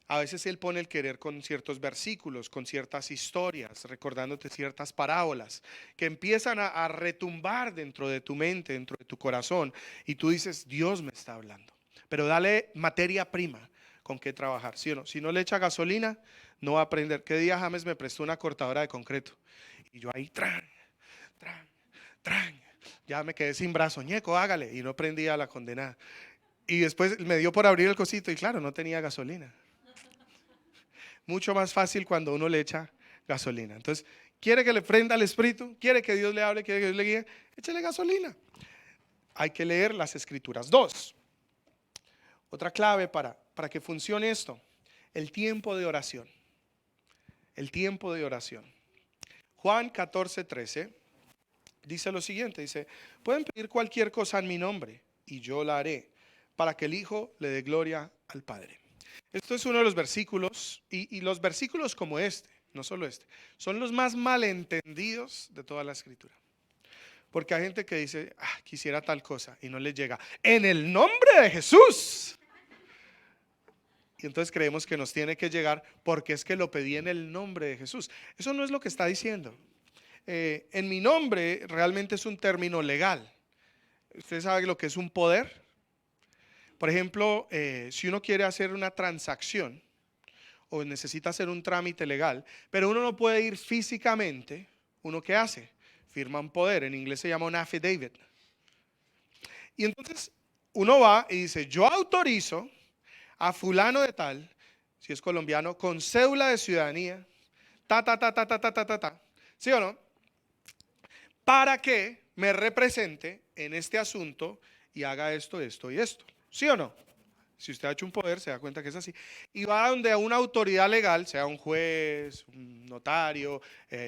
A veces Él pone el querer con ciertos versículos, con ciertas historias, recordándote ciertas parábolas que empiezan a retumbar dentro de tu mente, dentro de tu corazón, y tú dices, Dios me está hablando. Pero dale materia prima con qué trabajar, ¿sí o no? Si no le echa gasolina, no va a aprender. ¿Qué día James me prestó una cortadora de concreto? Y yo ahí, tran, tran, tran. Ya me quedé sin brazo, ñeco, hágale. Y no prendía la condenada. Y después me dio por abrir el cosito y claro, no tenía gasolina. Mucho más fácil cuando uno le echa gasolina. Entonces, quiere que le prenda el espíritu, quiere que Dios le hable, quiere que Dios le guíe, échale gasolina. Hay que leer las escrituras. Dos, otra clave para que funcione esto, el tiempo de oración. El tiempo de oración. Juan 14:13 dice lo siguiente, dice, pueden pedir cualquier cosa en mi nombre y yo la haré para que el Hijo le dé gloria al Padre. Esto es uno de los versículos y los versículos como este, no solo este, son los más malentendidos de toda la escritura. Porque hay gente que dice, quisiera tal cosa y no le llega. En el nombre de Jesús. Y entonces creemos que nos tiene que llegar porque es que lo pedí en el nombre de Jesús. Eso no es lo que está diciendo. En mi nombre realmente es un término legal. ¿Usted sabe lo que es un poder? Por ejemplo, si uno quiere hacer una transacción o necesita hacer un trámite legal, pero uno no puede ir físicamente, ¿uno qué hace? Firma un poder, en inglés se llama un affidavit. Y entonces uno va y dice, yo autorizo a fulano de tal, si es colombiano, con cédula de ciudadanía, ¿sí o no? Para que me represente en este asunto y haga esto, esto y esto. ¿Sí o no? Si usted ha hecho un poder, se da cuenta que es así. Y va donde a una autoridad legal, sea un juez, un notario,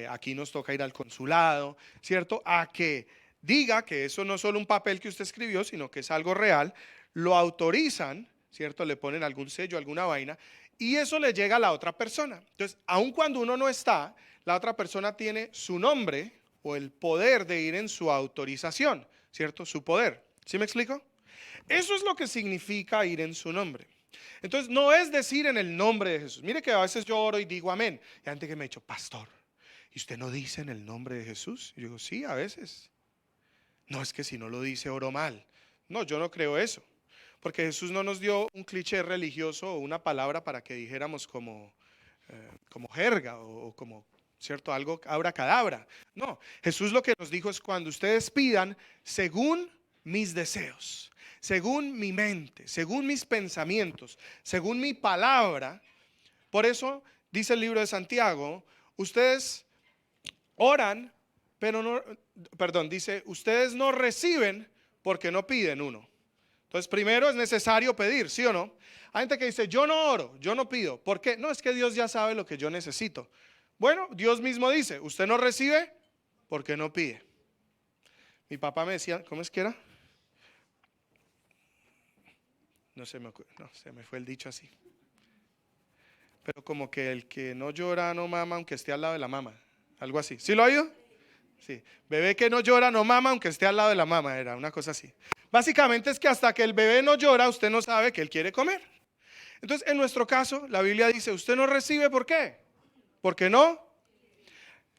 aquí nos toca ir al consulado, ¿cierto? A que diga que eso no es solo un papel que usted escribió, sino que es algo real, lo autorizan, ¿cierto? Le ponen algún sello, alguna vaina, y eso le llega a la otra persona. Entonces, aun cuando uno no está, la otra persona tiene su nombre o el poder de ir en su autorización, ¿cierto? Su poder. ¿Sí me explico? Eso es lo que significa ir en su nombre. Entonces, no es decir en el nombre de Jesús. Mire que a veces yo oro y digo amén. Y hay gente que me ha dicho, pastor, ¿y usted no dice en el nombre de Jesús? Y yo digo, sí, a veces. No, es que si no lo dice, oro mal. No, yo no creo eso. Porque Jesús no nos dio un cliché religioso o una palabra para que dijéramos como jerga o como, ¿cierto? Algo abracadabra. No, Jesús lo que nos dijo es cuando ustedes pidan según mis deseos, según mi mente, según mis pensamientos, según mi palabra. Por eso dice el libro de Santiago, ustedes oran, pero no, perdón, dice, ustedes no reciben porque no piden uno. Entonces, primero es necesario pedir, ¿sí o no? Hay gente que dice, yo no oro, yo no pido. ¿Por qué? No, es que Dios ya sabe lo que yo necesito. Bueno, Dios mismo dice, usted no recibe porque no pide. Mi papá me decía, ¿cómo es que era? No se me fue el dicho así. Pero como que el que no llora no mama aunque esté al lado de la mama. Algo así. ¿Sí lo ha oído? Sí. Bebé que no llora no mama aunque esté al lado de la mama. Era una cosa así. Básicamente es que hasta que el bebé no llora, usted no sabe que él quiere comer. Entonces, en nuestro caso, la Biblia dice, usted no recibe, ¿por qué? ¿Por qué no?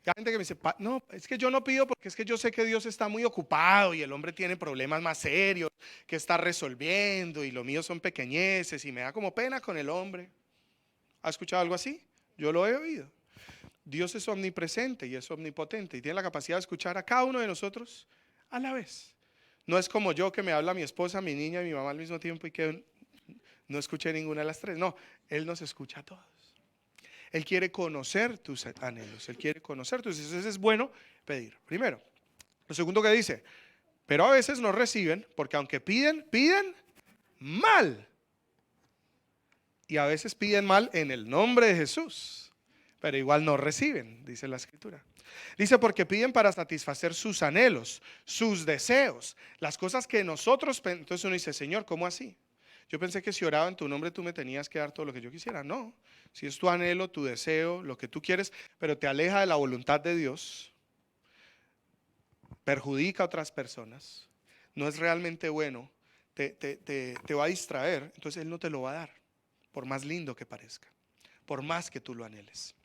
Hay gente que me dice, no, es que yo no pido porque es que yo sé que Dios está muy ocupado y el hombre tiene problemas más serios que está resolviendo y lo mío son pequeñeces y me da como pena con el hombre. ¿Ha escuchado algo así? Yo lo he oído. Dios es omnipresente y es omnipotente y tiene la capacidad de escuchar a cada uno de nosotros a la vez. No es como yo que me habla mi esposa, mi niña y mi mamá al mismo tiempo y que no escuché ninguna de las tres. No, Él nos escucha a todos. Él quiere conocer tus anhelos, Él quiere conocer tus deseos. Es bueno pedir, primero. Lo segundo que dice, pero a veces no reciben porque aunque piden, piden mal. Y a veces piden mal en el nombre de Jesús, pero igual no reciben, dice la Escritura. Dice porque piden para satisfacer sus anhelos, sus deseos, las cosas que nosotros, entonces uno dice, Señor, ¿cómo así? Yo pensé que si oraba en tu nombre tú me tenías que dar todo lo que yo quisiera. No, si es tu anhelo, tu deseo, lo que tú quieres, pero te aleja de la voluntad de Dios, perjudica a otras personas, no es realmente bueno, te va a distraer, entonces Él no te lo va a dar, por más lindo que parezca, por más que tú lo anheles.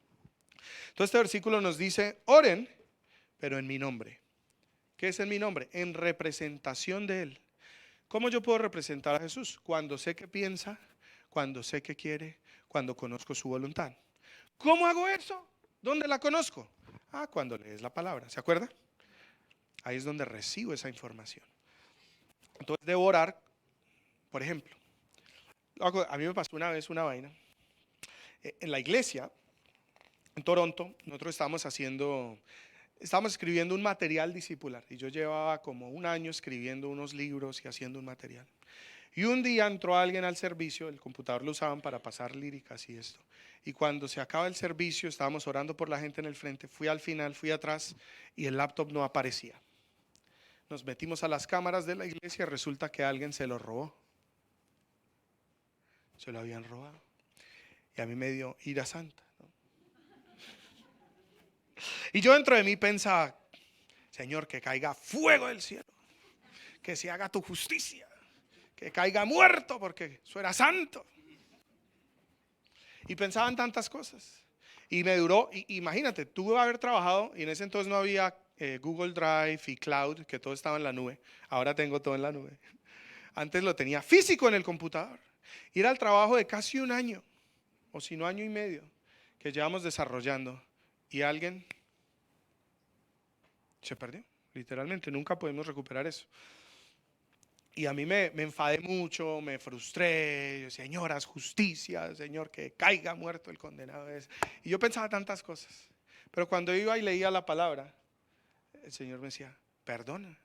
Entonces este versículo nos dice, oren, pero en mi nombre. ¿Qué es en mi nombre? En representación de Él. ¿Cómo yo puedo representar a Jesús? Cuando sé qué piensa, cuando sé qué quiere, cuando conozco su voluntad. ¿Cómo hago eso? ¿Dónde la conozco? Cuando lees la palabra, ¿se acuerda? Ahí es donde recibo esa información. Entonces debo orar, por ejemplo. A mí me pasó una vez una vaina. En la iglesia, en Toronto, nosotros estábamos escribiendo un material discipular y yo llevaba como un año escribiendo unos libros y haciendo un material. Y un día entró alguien al servicio, el computador lo usaban para pasar líricas y esto. Y cuando se acaba el servicio, estábamos orando por la gente en el frente, fui al final, fui atrás y el laptop no aparecía. Nos metimos a las cámaras de la iglesia y resulta que alguien se lo robó. Se lo habían robado. Y a mí me dio ira santa, ¿no? Y yo dentro de mí pensaba, Señor, que caiga fuego del cielo, que se haga tu justicia, que caiga muerto porque eso era santo. Y pensaba en tantas cosas. Y me duró, imagínate, tuve que haber trabajado y en ese entonces no había Google Drive y Cloud, que todo estaba en la nube. Ahora tengo todo en la nube. Antes lo tenía físico en el computador. Y era el trabajo de casi un año, o si no año y medio, que llevamos desarrollando. Y alguien se perdió, literalmente, nunca podemos recuperar eso. Y a mí me enfadé mucho, me frustré, yo, Señor, haz justicia, Señor, que caiga muerto el condenado. Y yo pensaba tantas cosas. Pero cuando iba y leía la palabra, el Señor me decía, perdona,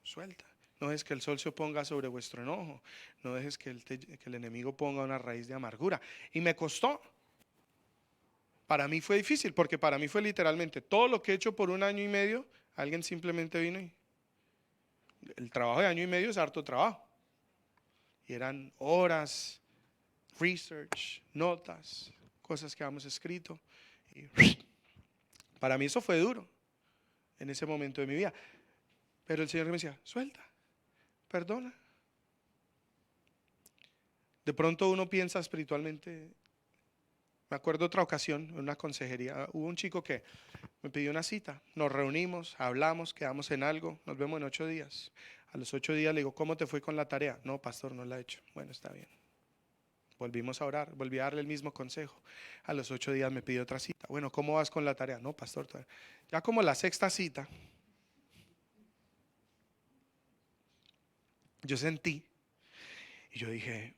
suelta. No dejes que el sol se oponga sobre vuestro enojo. No dejes que el enemigo ponga una raíz de amargura. Y me costó. Para mí fue difícil, porque para mí fue literalmente todo lo que he hecho por un año y medio, alguien simplemente vino y el trabajo de año y medio es harto trabajo. Y eran horas, research, notas, cosas que habíamos escrito. Y para mí eso fue duro en ese momento de mi vida. Pero el Señor me decía, suelta, perdona. De pronto uno piensa espiritualmente. Me acuerdo otra ocasión, en una consejería, hubo un chico que me pidió una cita, nos reunimos, hablamos, quedamos en algo, nos vemos en 8 días. A los 8 días le digo, ¿cómo te fue con la tarea? No, pastor, no la he hecho. Bueno, está bien. Volvimos a orar, volví a darle el mismo consejo. A los 8 días me pidió otra cita. Bueno, ¿cómo vas con la tarea? No, pastor, todavía. Ya como la sexta cita, yo sentí y yo dije,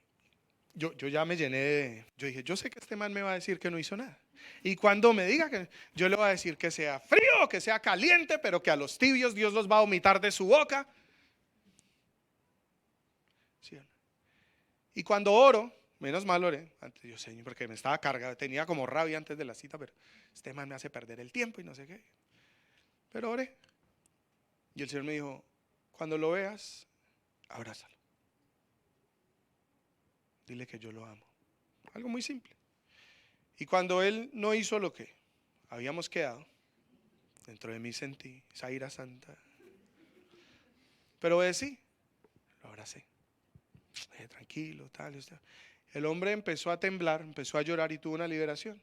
yo ya me llené yo dije, yo sé que este man me va a decir que no hizo nada. Y cuando me diga que yo le voy a decir que sea frío, que sea caliente, pero que a los tibios Dios los va a vomitar de su boca. ¿Sí o no? Y cuando oro, menos mal oré, antes yo Señor, porque me estaba cargado, tenía como rabia antes de la cita, pero este man me hace perder el tiempo y no sé qué. Pero oré. Y el Señor me dijo, cuando lo veas, abrázalo. Dile que yo lo amo. Algo muy simple. Y cuando él no hizo lo que habíamos quedado, dentro de mí sentí esa ira santa. Pero obedecí, lo abracé. Dije, tranquilo, tal, tal. El hombre empezó a temblar, empezó a llorar y tuvo una liberación.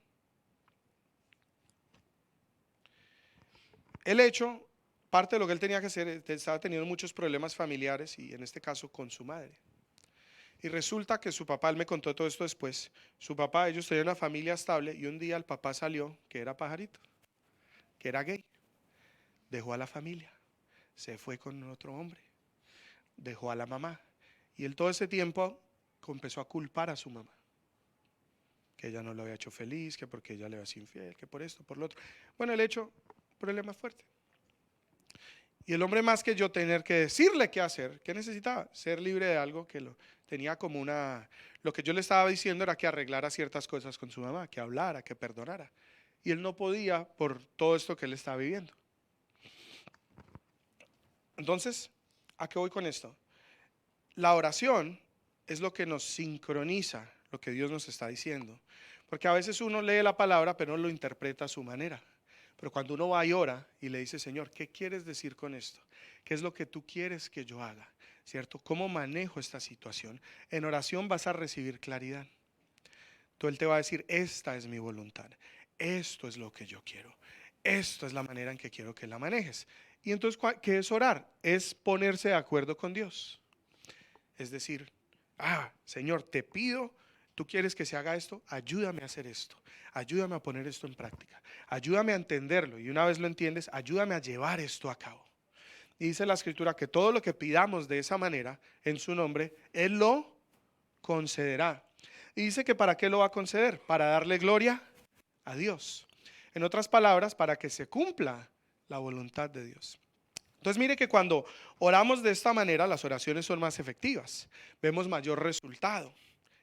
El hecho, parte de lo que él tenía que hacer, estaba teniendo muchos problemas familiares y en este caso con su madre. Y resulta que su papá, él me contó todo esto después, su papá, ellos tenían una familia estable y un día el papá salió, que era pajarito, que era gay, dejó a la familia, se fue con otro hombre, dejó a la mamá. Y él todo ese tiempo empezó a culpar a su mamá, que ella no lo había hecho feliz, que porque ella le había sido infiel, que por esto, por lo otro. Bueno, el hecho, problema fuerte. Y el hombre más que yo tener que decirle qué hacer, ¿qué necesitaba? Ser libre de algo que lo tenía como una... Lo que yo le estaba diciendo era que arreglara ciertas cosas con su mamá, que hablara, que perdonara. Y él no podía por todo esto que él estaba viviendo. Entonces, ¿a qué voy con esto? La oración es lo que nos sincroniza lo que Dios nos está diciendo. Porque a veces uno lee la palabra, pero no lo interpreta a su manera. Pero cuando uno va y ora y le dice, Señor, ¿qué quieres decir con esto? ¿Qué es lo que tú quieres que yo haga? ¿Cierto? ¿Cómo manejo esta situación? En oración vas a recibir claridad. Entonces Él te va a decir, esta es mi voluntad. Esto es lo que yo quiero. Esto es la manera en que quiero que la manejes. Y entonces, ¿qué es orar? Es ponerse de acuerdo con Dios. Es decir, Señor, te pido, tú quieres que se haga esto, ayúdame a hacer esto, ayúdame a poner esto en práctica, ayúdame a entenderlo y una vez lo entiendes, ayúdame a llevar esto a cabo. Y dice la escritura que todo lo que pidamos de esa manera en su nombre, Él lo concederá. Y dice que ¿para qué lo va a conceder? Para darle gloria a Dios. En otras palabras, para que se cumpla la voluntad de Dios. Entonces mire que cuando oramos de esta manera, las oraciones son más efectivas, vemos mayor resultado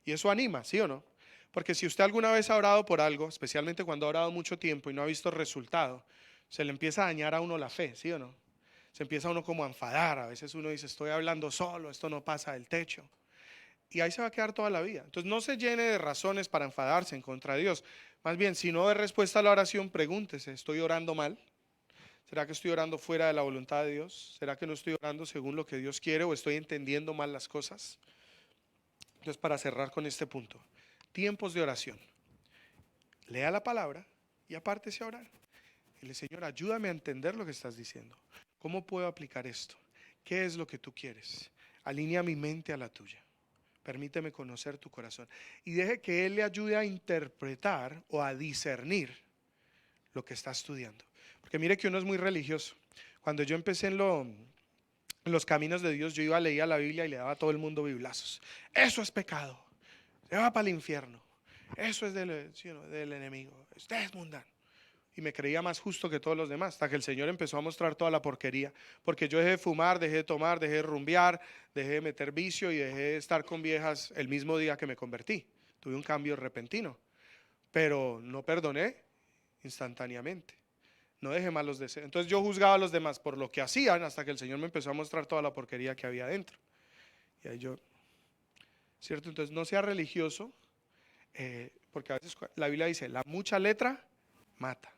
y eso anima, ¿sí o no? Porque si usted alguna vez ha orado por algo, especialmente cuando ha orado mucho tiempo y no ha visto resultado, se le empieza a dañar a uno la fe, ¿sí o no? Se empieza uno como a enfadar, a veces uno dice, estoy hablando solo, esto no pasa del techo. Y ahí se va a quedar toda la vida. Entonces no se llene de razones para enfadarse en contra de Dios. Más bien, si no ve respuesta a la oración, pregúntese, ¿estoy orando mal? ¿Será que estoy orando fuera de la voluntad de Dios? ¿Será que no estoy orando según lo que Dios quiere o estoy entendiendo mal las cosas? Entonces, para cerrar con este punto, tiempos de oración. Lea la palabra y apártese a orar. Dile, Señor, ayúdame a entender lo que estás diciendo. ¿Cómo puedo aplicar esto? ¿Qué es lo que tú quieres? Alinea mi mente a la tuya. Permíteme conocer tu corazón. Y deje que Él le ayude a interpretar o a discernir lo que está estudiando. Porque mire que uno es muy religioso. Cuando yo empecé en los caminos de Dios, yo iba, leía la Biblia y le daba a todo el mundo biblazos. Eso es pecado. Se va para el infierno. Eso es del enemigo. Usted es mundano. Y me creía más justo que todos los demás, hasta que el Señor empezó a mostrar toda la porquería. Porque yo dejé de fumar, dejé de tomar, dejé de rumbear, dejé de meter vicio y dejé de estar con viejas el mismo día que me convertí. Tuve un cambio repentino. Pero no perdoné instantáneamente. No dejé malos deseos. Entonces yo juzgaba a los demás por lo que hacían hasta que el Señor me empezó a mostrar toda la porquería que había dentro. Y ahí yo, ¿cierto? Entonces no sea religioso, porque a veces la Biblia dice, la mucha letra mata.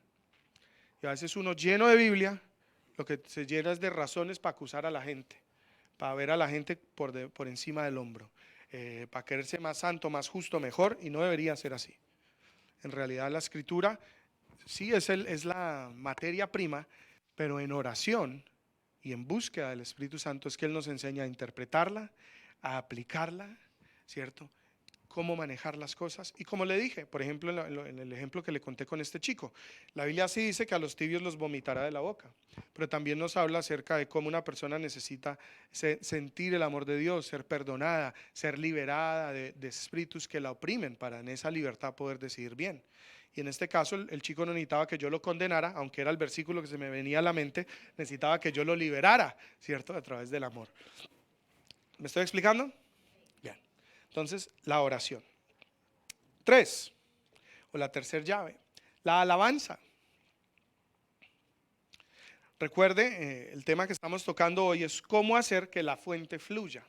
Y a veces uno lleno de Biblia, lo que se llena es de razones para acusar a la gente, para ver a la gente por encima del hombro, para quererse más santo, más justo, mejor, y no debería ser así. En realidad la escritura sí es la materia prima, pero en oración y en búsqueda del Espíritu Santo es que Él nos enseña a interpretarla, a aplicarla, ¿cierto? Cómo manejar las cosas. Y como le dije, por ejemplo, en el ejemplo que le conté con este chico, la Biblia sí dice que a los tibios los vomitará de la boca, pero también nos habla acerca de cómo una persona necesita sentir el amor de Dios, ser perdonada, ser liberada de espíritus que la oprimen para en esa libertad poder decidir bien. Y en este caso el chico no necesitaba que yo lo condenara, aunque era el versículo que se me venía a la mente, necesitaba que yo lo liberara, ¿cierto? A través del amor. ¿Me estoy explicando? Bien. Entonces, la oración. 3, o la tercera llave, la alabanza. Recuerde, el tema que estamos tocando hoy es cómo hacer que la fuente fluya,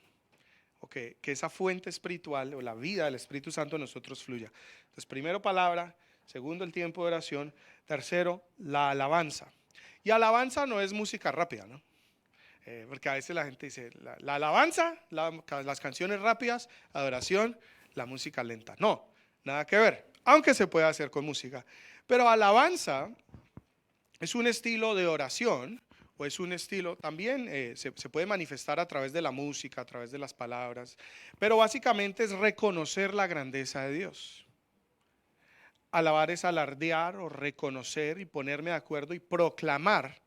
o que esa fuente espiritual o la vida del Espíritu Santo en nosotros fluya. Entonces, primero palabra, segundo el tiempo de oración, tercero la alabanza. Y alabanza no es música rápida, ¿no? Porque a veces la gente dice, la alabanza, las canciones rápidas, adoración, la música lenta. No, nada que ver, aunque se puede hacer con música. Pero alabanza es un estilo de oración, o es un estilo, también se puede manifestar a través de la música, a través de las palabras, pero básicamente es reconocer la grandeza de Dios. Alabar es alardear o reconocer y ponerme de acuerdo y proclamar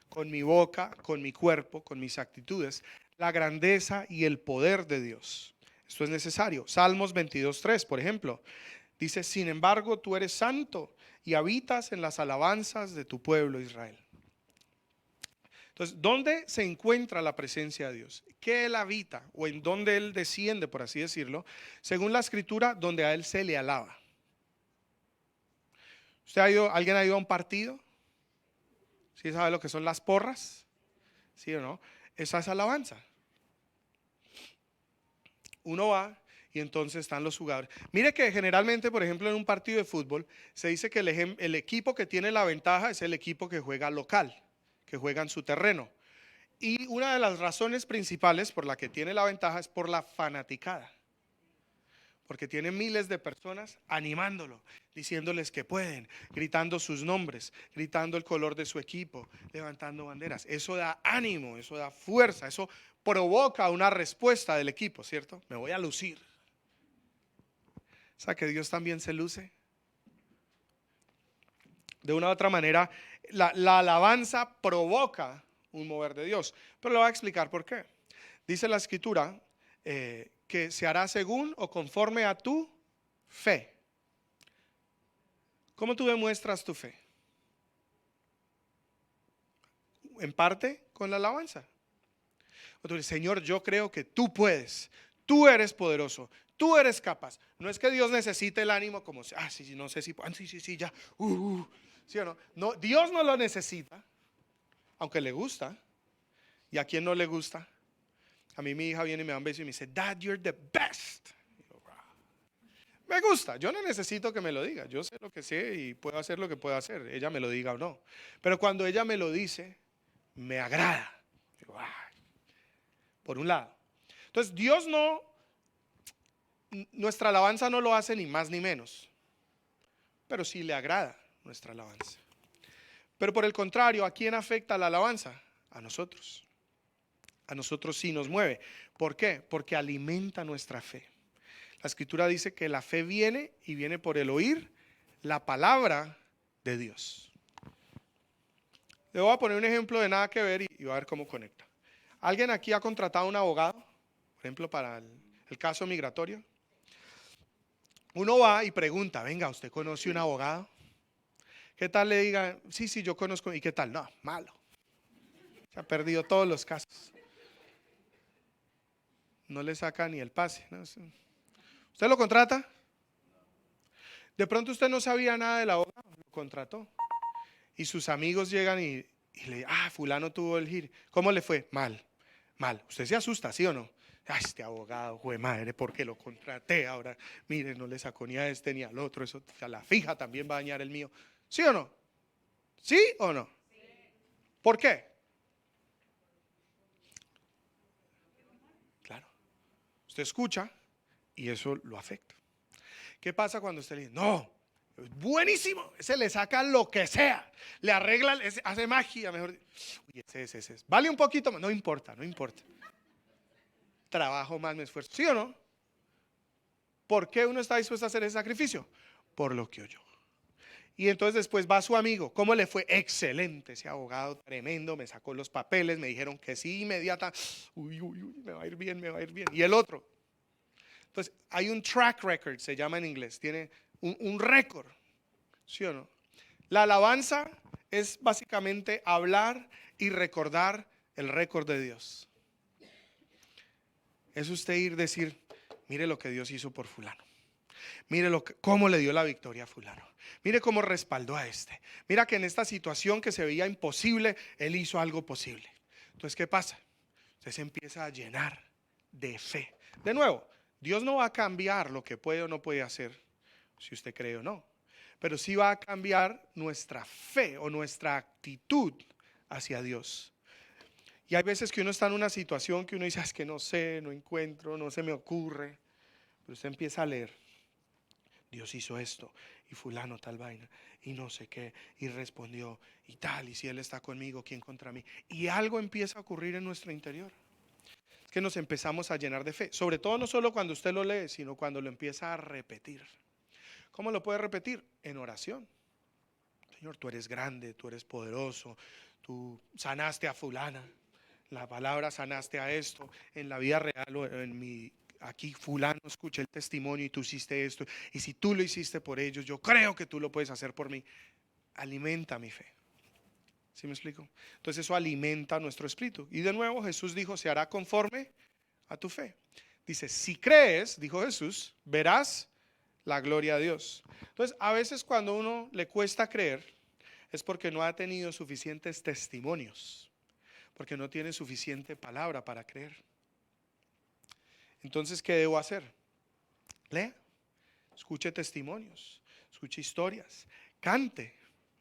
con mi boca, con mi cuerpo, con mis actitudes, la grandeza y el poder de Dios. Esto es necesario. Salmos 22:3, por ejemplo, dice: sin embargo, tú eres santo y habitas en las alabanzas de tu pueblo Israel. Entonces, ¿dónde se encuentra la presencia de Dios? ¿Qué Él habita o en dónde Él desciende, por así decirlo? Según la Escritura, donde a Él se le alaba. ¿Alguien ha ido a un partido? ¿Sí sabe lo que son las porras? ¿Sí o no? Esa es alabanza. Uno va y entonces están los jugadores. Mire que generalmente, por ejemplo, en un partido de fútbol, se dice que el equipo que tiene la ventaja es el equipo que juega local, que juega en su terreno. Y una de las razones principales por la que tiene la ventaja es por la fanaticada. Porque tiene miles de personas animándolo, diciéndoles que pueden, gritando sus nombres, gritando el color de su equipo, levantando banderas. Eso da ánimo, eso da fuerza, eso provoca una respuesta del equipo, ¿cierto? Me voy a lucir. O sea, que Dios también se luce. De una u otra manera, la alabanza provoca un mover de Dios. Pero le voy a explicar por qué. Dice la Escritura que se hará según o conforme a tu fe. ¿Cómo tú demuestras tu fe? En parte con la alabanza. O tú dices: Señor, yo creo que tú puedes, tú eres poderoso, tú eres capaz. No es que Dios necesite el ánimo como, sí, no sé si, sí, ya, ¿sí o no? No, Dios no lo necesita, aunque le gusta. ¿Y a quién no le gusta? A mí mi hija viene y me da un beso y me dice: Dad, you're the best. Me gusta, yo no necesito que me lo diga, yo sé lo que sé y puedo hacer lo que puedo hacer, ella me lo diga o no. Pero cuando ella me lo dice, me agrada. Por un lado. Entonces, Dios no, nuestra alabanza no lo hace ni más ni menos, pero sí le agrada nuestra alabanza. Pero por el contrario, ¿a quién afecta la alabanza? A nosotros. A nosotros sí nos mueve. ¿Por qué? Porque alimenta nuestra fe. La Escritura dice que la fe viene y viene por el oír la palabra de Dios. Le voy a poner un ejemplo de nada que ver y va a ver cómo conecta. ¿Alguien aquí ha contratado a un abogado, por ejemplo, para el caso migratorio? Uno va y pregunta: venga, ¿usted conoce un abogado? ¿Qué tal le diga? Sí, yo conozco. ¿Y qué tal? No, malo. Se ha perdido todos los casos. No le saca ni el pase, ¿no? ¿Usted lo contrata? De pronto usted no sabía nada del abogado, lo contrató. Y sus amigos llegan y le dicen: fulano tuvo el giro. ¿Cómo le fue? Mal. Usted se asusta, ¿sí o no? Este abogado, jue madre, ¿por qué lo contraté? Ahora, mire, no le sacó ni a este ni al otro. Eso a la fija también va a dañar el mío. ¿Sí o no? ¿Sí o no? Sí. ¿Por qué? Claro. Usted escucha y eso lo afecta. ¿Qué pasa cuando usted le dice: no, Buenísimo, ese le saca lo que sea, le arregla, hace magia, mejor. Uy, ese. Vale un poquito más, no importa, no importa. Trabajo más, me esfuerzo, ¿sí o no? ¿Por qué uno está dispuesto a hacer ese sacrificio? Por lo que oyó. Y entonces después va su amigo. ¿Cómo le fue? Excelente, ese abogado tremendo, me sacó los papeles, me dijeron que sí, inmediata. Uy, me va a ir bien, me va a ir bien. Y el otro. Entonces, hay un track record, se llama en inglés, tiene un récord, ¿sí o no? La alabanza es básicamente hablar y recordar el récord de Dios. Es usted ir decir, mire lo que Dios hizo por fulano. Mire cómo le dio la victoria a fulano. Mire cómo respaldó a este. Mira que en esta situación que se veía imposible, él hizo algo posible. Entonces, ¿qué pasa? Usted se empieza a llenar de fe. De nuevo, Dios no va a cambiar lo que puede o no puede hacer, si usted cree o no. Pero sí va a cambiar nuestra fe o nuestra actitud hacia Dios. Y hay veces que uno está en una situación que uno dice, es que no sé, no encuentro, no se me ocurre. Pero usted empieza a leer. Dios hizo esto y fulano tal vaina y no sé qué y respondió y tal, y si Él está conmigo, ¿quién contra mí? Y algo empieza a ocurrir en nuestro interior. Es que nos empezamos a llenar de fe, sobre todo no solo cuando usted lo lee, sino cuando lo empieza a repetir. ¿Cómo lo puede repetir? En oración. Señor, tú eres grande, tú eres poderoso, tú sanaste a fulana, la palabra sanaste a esto, en la vida real o en mi... Aquí fulano escuché el testimonio y tú hiciste esto. Y si tú lo hiciste por ellos, yo creo que tú lo puedes hacer por mí. Alimenta mi fe. ¿Sí me explico? Entonces eso alimenta nuestro espíritu. Y de nuevo Jesús dijo, se hará conforme a tu fe. Dice, si crees, dijo Jesús, verás la gloria a Dios. Entonces a veces cuando a uno le cuesta creer, es porque no ha tenido suficientes testimonios. Porque no tiene suficiente palabra para creer. Entonces, ¿qué debo hacer? Lea, escuche testimonios, escuche historias, cante,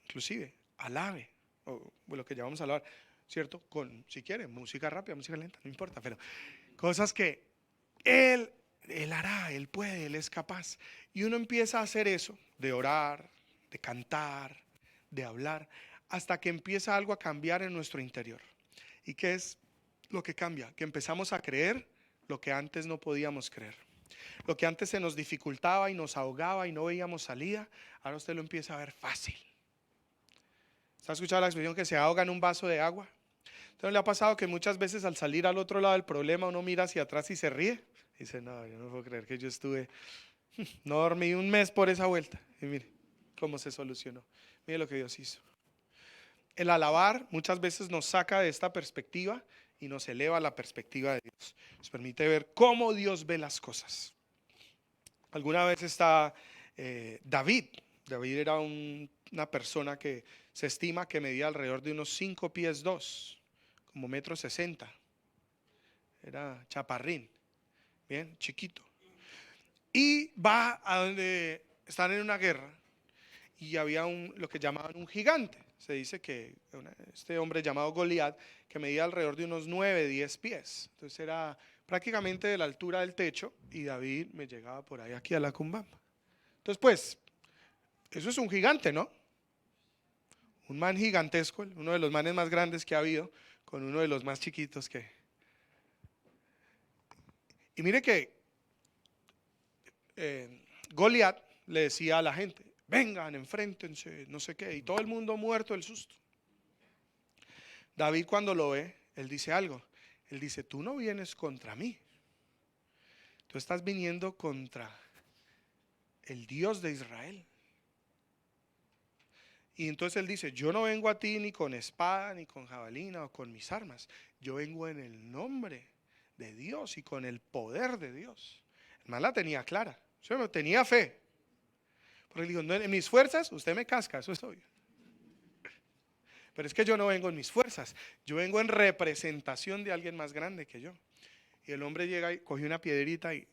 inclusive, alabe, o lo que llamamos a alabar, ¿cierto? Si quiere, música rápida, música lenta, no importa, pero cosas que Él hará, Él puede, Él es capaz. Y uno empieza a hacer eso, de orar, de cantar, de hablar, hasta que empieza algo a cambiar en nuestro interior. ¿Y qué es lo que cambia? Que empezamos a creer lo que antes no podíamos creer. Lo que antes se nos dificultaba y nos ahogaba y no veíamos salida, ahora usted lo empieza a ver fácil. ¿Está escuchando la expresión que se ahoga en un vaso de agua? Entonces le ha pasado que muchas veces al salir al otro lado del problema uno mira hacia atrás y se ríe. Dice, no, yo no puedo creer que yo no dormí un mes por esa vuelta. Y mire cómo se solucionó. Mire lo que Dios hizo. El alabar muchas veces nos saca de esta perspectiva y nos eleva a la perspectiva de Dios. Nos permite ver cómo Dios ve las cosas. Alguna vez está David. David era una persona que se estima que medía alrededor de unos 5 pies 2, como 1,60 m. Era chaparrín, bien, chiquito. Y va a donde están en una guerra y había lo que llamaban un gigante. Se dice que este hombre llamado Goliat, que medía alrededor de unos 9, 10 pies. Entonces era prácticamente de la altura del techo y David me llegaba por ahí aquí a la cumbamba. Entonces pues, eso es un gigante, ¿no? Un man gigantesco, uno de los manes más grandes que ha habido, con uno de los más chiquitos que... Y mire que Goliat le decía a la gente, vengan, enfréntense, no sé qué, y todo el mundo muerto del susto. David cuando lo ve, él dice algo, él dice, tú no vienes contra mí, tú estás viniendo contra el Dios de Israel. Y entonces él dice, yo no vengo a ti ni con espada, ni con jabalina o con mis armas, yo vengo en el nombre de Dios y con el poder de Dios. El man la tenía clara, yo tenía fe. Porque él dijo, no, en mis fuerzas usted me casca, eso es obvio. Pero es que yo no vengo en mis fuerzas, yo vengo en representación de alguien más grande que yo. Y el hombre llega y cogió una piedrita y...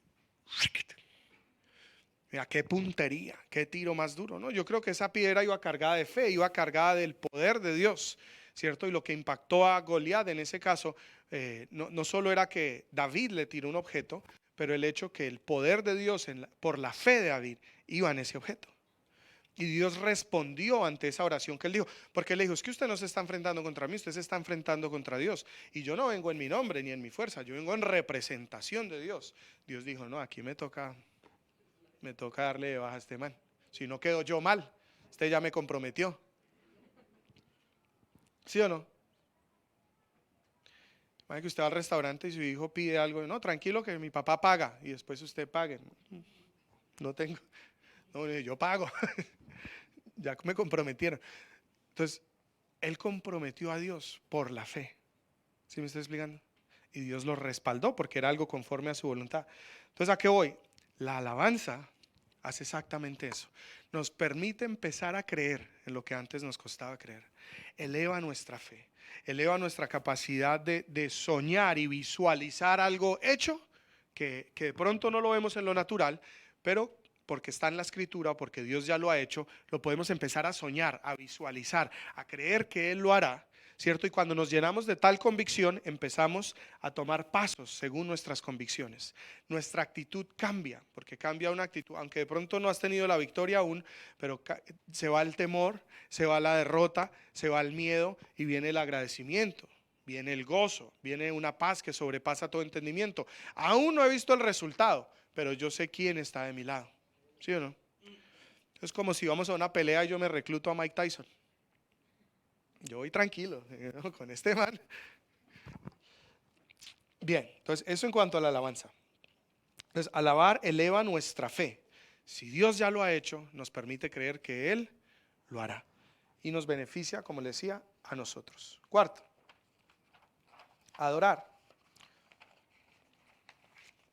Mira, qué puntería, qué tiro más duro, ¿no? Yo creo que esa piedra iba cargada de fe, iba cargada del poder de Dios, ¿cierto? Y lo que impactó a Goliat en ese caso, no solo era que David le tiró un objeto, pero el hecho que el poder de Dios por la fe de David iba en ese objeto. Y Dios respondió ante esa oración que él dijo, porque él le dijo, es que usted no se está enfrentando contra mí, usted se está enfrentando contra Dios. Y yo no vengo en mi nombre ni en mi fuerza, yo vengo en representación de Dios. Dios dijo, no, aquí me toca darle de baja a este man. Si no quedo yo mal, usted ya me comprometió. ¿Sí o no? Imagínate que usted va al restaurante y su hijo pide algo, no, tranquilo que mi papá paga y después usted pague. No tengo, no, yo pago. Ya me comprometieron. Entonces, él comprometió a Dios por la fe. ¿Sí me estoy explicando? Y Dios lo respaldó porque era algo conforme a su voluntad. Entonces, ¿a qué voy? La alabanza hace exactamente eso. Nos permite empezar a creer en lo que antes nos costaba creer. Eleva nuestra fe. Eleva nuestra capacidad de soñar y visualizar algo hecho que de pronto no lo vemos en lo natural, pero porque está en la escritura, porque Dios ya lo ha hecho, lo podemos empezar a soñar, a visualizar, a creer que Él lo hará, ¿cierto? Y cuando nos llenamos de tal convicción, empezamos a tomar pasos según nuestras convicciones. Nuestra actitud cambia, porque cambia una actitud, aunque de pronto no has tenido la victoria aún, pero se va el temor, se va la derrota, se va el miedo y viene el agradecimiento. Viene el gozo, viene una paz que sobrepasa todo entendimiento. Aún no he visto el resultado, pero yo sé quién está de mi lado. ¿Sí o no? Es como si vamos a una pelea y yo me recluto a Mike Tyson. Yo voy tranquilo con este man. Bien, entonces eso en cuanto a la alabanza. Entonces, alabar eleva nuestra fe. Si Dios ya lo ha hecho, nos permite creer que Él lo hará. Y nos beneficia, como le decía, a nosotros. Cuarto, adorar.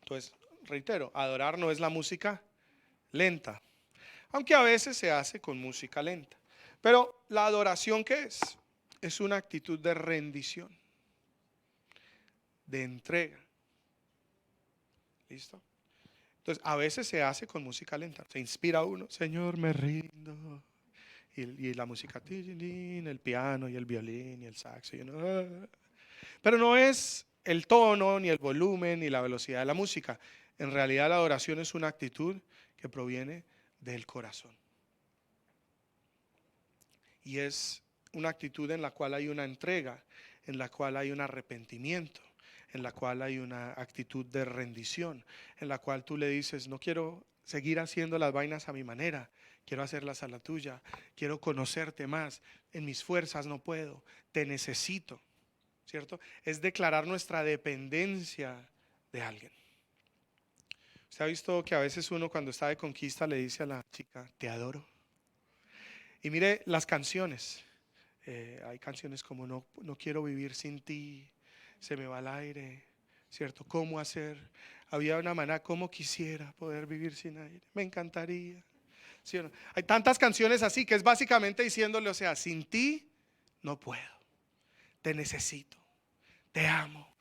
Entonces, reitero, adorar no es la música lenta, aunque a veces se hace con música lenta. Pero la adoración, ¿qué es? Es una actitud de rendición, de entrega. ¿Listo? Entonces, a veces se hace con música lenta. Se inspira uno, Señor, me rindo. Y la música, el piano y el violín y el saxo. Y uno, pero no es el tono, ni el volumen, ni la velocidad de la música. En realidad la adoración es una actitud que proviene del corazón. Y es una actitud en la cual hay una entrega, en la cual hay un arrepentimiento, en la cual hay una actitud de rendición, en la cual tú le dices, no quiero seguir haciendo las vainas a mi manera, quiero hacerlas a la tuya, quiero conocerte más, en mis fuerzas no puedo, te necesito, ¿cierto? Es declarar nuestra dependencia de alguien. Usted ha visto que a veces uno cuando está de conquista le dice a la chica, te adoro. Y mire las canciones. Hay canciones como no quiero vivir sin ti, se me va el aire, ¿cierto? ¿Cómo hacer? Había una maná, ¿cómo quisiera poder vivir sin aire? Me encantaría. ¿Sí o no? Hay tantas canciones así que es básicamente diciéndole, o sea, sin ti no puedo, te necesito, te amo,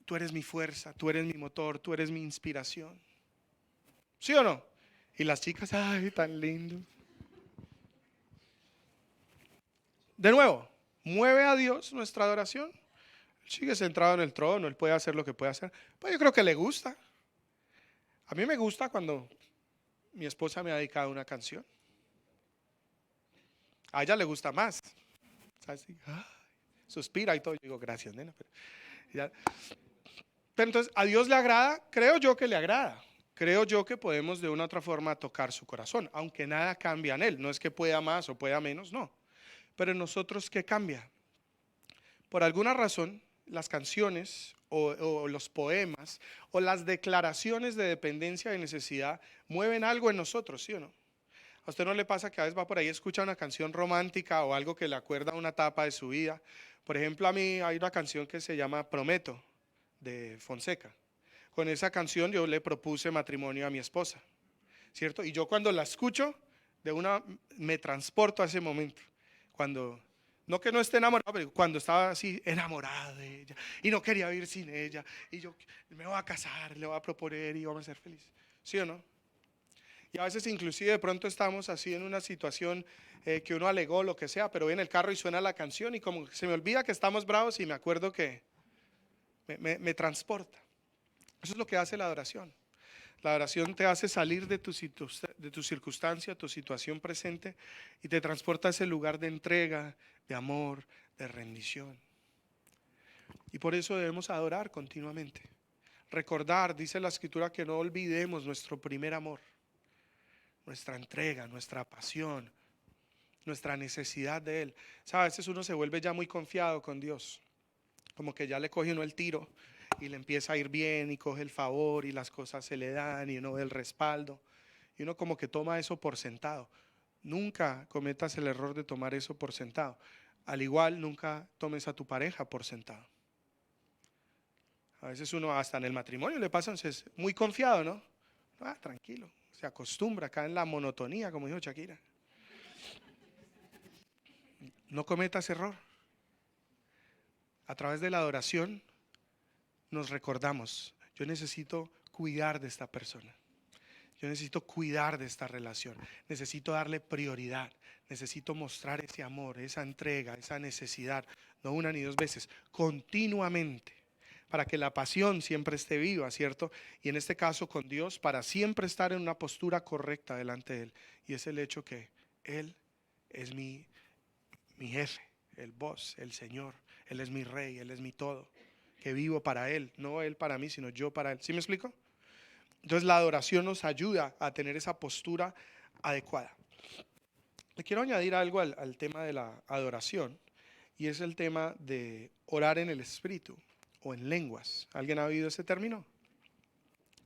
tú eres mi fuerza, tú eres mi motor, tú eres mi inspiración. ¿Sí o no? Y las chicas, ay, tan lindo. De nuevo, mueve a Dios nuestra adoración. Él sigue centrado en el trono, Él puede hacer lo que puede hacer. Pues yo creo que le gusta. A mí me gusta cuando mi esposa me ha dedicado una canción. A ella le gusta más. ¿Sabes? Suspira y todo. Yo digo, gracias, nena. Pero entonces, ¿a Dios le agrada? Creo yo que le agrada. Creo yo que podemos de una u otra forma tocar su corazón, aunque nada cambia en Él. No es que pueda más o pueda menos, no. Pero en nosotros, ¿qué cambia? Por alguna razón, las canciones o los poemas o las declaraciones de dependencia y necesidad mueven algo en nosotros, ¿sí o no? ¿A usted no le pasa que a veces va por ahí, escucha una canción romántica o algo que le acuerda a una etapa de su vida? Por ejemplo, a mí hay una canción que se llama Prometo, de Fonseca. Con esa canción yo le propuse matrimonio a mi esposa, ¿cierto? Y yo cuando la escucho, de una me transporto a ese momento. Cuando, no que no esté enamorado, pero cuando estaba así enamorado de ella y no quería vivir sin ella. Y yo me voy a casar, le voy a proponer y vamos a ser felices. ¿Sí o no? Y a veces inclusive de pronto estamos así en una situación que uno alegó, lo que sea, pero voy en el carro y suena la canción y como se me olvida que estamos bravos y me acuerdo que me transporta. Eso es lo que hace la adoración. La oración te hace salir de de tu circunstancia, tu situación presente y te transporta a ese lugar de entrega, de amor, de rendición. Y por eso debemos adorar continuamente. Recordar, dice la Escritura, que no olvidemos nuestro primer amor, nuestra entrega, nuestra pasión, nuestra necesidad de Él. ¿Sabe? A veces uno se vuelve ya muy confiado con Dios, como que ya le coge uno el tiro y le empieza a ir bien y coge el favor y las cosas se le dan y uno ve el respaldo y uno como que toma eso por sentado. Nunca cometas el error de tomar eso por sentado. Al igual, nunca tomes a tu pareja por sentado. A veces uno hasta en el matrimonio le pasa, es muy confiado, ¿no? Ah, tranquilo, se acostumbra acá en la monotonía, como dijo Shakira. No cometas error. A través de la adoración nos recordamos, yo necesito cuidar de esta persona. Yo necesito cuidar de esta relación, necesito darle prioridad, necesito mostrar ese amor, esa entrega, esa necesidad, no una ni dos veces, continuamente, para que la pasión siempre esté viva, ¿cierto? Y en este caso con Dios, para siempre estar en una postura correcta delante de Él. Y es el hecho que Él es mi jefe, el boss, el Señor, Él es mi rey, Él es mi todo, que vivo para Él, no Él para mí, sino yo para Él. ¿Sí me explico? Entonces la adoración nos ayuda a tener esa postura adecuada. Le quiero añadir algo al tema de la adoración y es el tema de orar en el Espíritu o en lenguas. ¿Alguien ha oído ese término?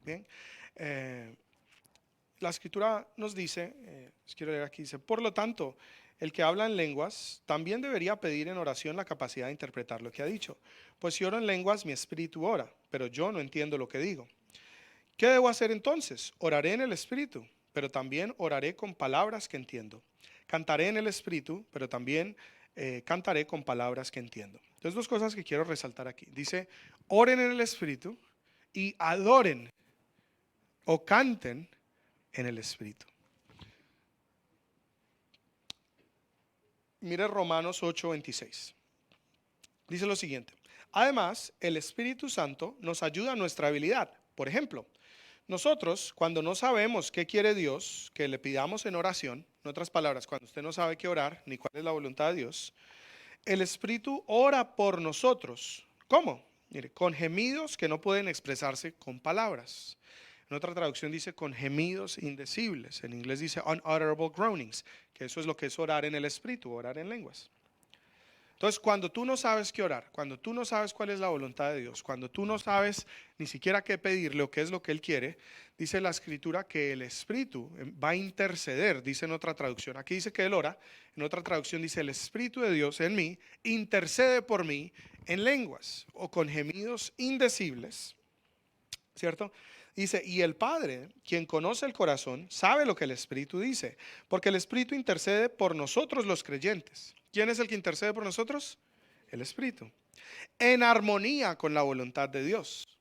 Bien. La Escritura nos dice, quiero leer aquí, dice, por lo tanto, el que habla en lenguas también debería pedir en oración la capacidad de interpretar lo que ha dicho. Pues si oro en lenguas, mi espíritu ora, pero yo no entiendo lo que digo. ¿Qué debo hacer entonces? Oraré en el Espíritu, pero también oraré con palabras que entiendo. Cantaré en el Espíritu, pero también cantaré con palabras que entiendo. Entonces, dos cosas que quiero resaltar aquí. Dice, oren en el Espíritu y adoren o canten en el Espíritu. Mire Romanos 8:26. Dice lo siguiente. Además, el Espíritu Santo nos ayuda a nuestra habilidad. Por ejemplo, nosotros, cuando no sabemos qué quiere Dios, que le pidamos en oración, en otras palabras, cuando usted no sabe qué orar, ni cuál es la voluntad de Dios, el Espíritu ora por nosotros. ¿Cómo? Mire, con gemidos que no pueden expresarse con palabras. En otra traducción dice con gemidos indecibles. En inglés dice unutterable groanings, que eso es lo que es orar en el Espíritu, orar en lenguas. Entonces, cuando tú no sabes qué orar, cuando tú no sabes cuál es la voluntad de Dios, cuando tú no sabes ni siquiera qué pedirle o qué es lo que Él quiere, dice la Escritura que el Espíritu va a interceder, dice en otra traducción. Aquí dice que Él ora, en otra traducción dice el Espíritu de Dios en mí intercede por mí en lenguas o con gemidos indecibles, ¿cierto? Dice, y el Padre, quien conoce el corazón, sabe lo que el Espíritu dice, porque el Espíritu intercede por nosotros los creyentes. ¿Quién es el que intercede por nosotros? El Espíritu. En armonía con la voluntad de Dios.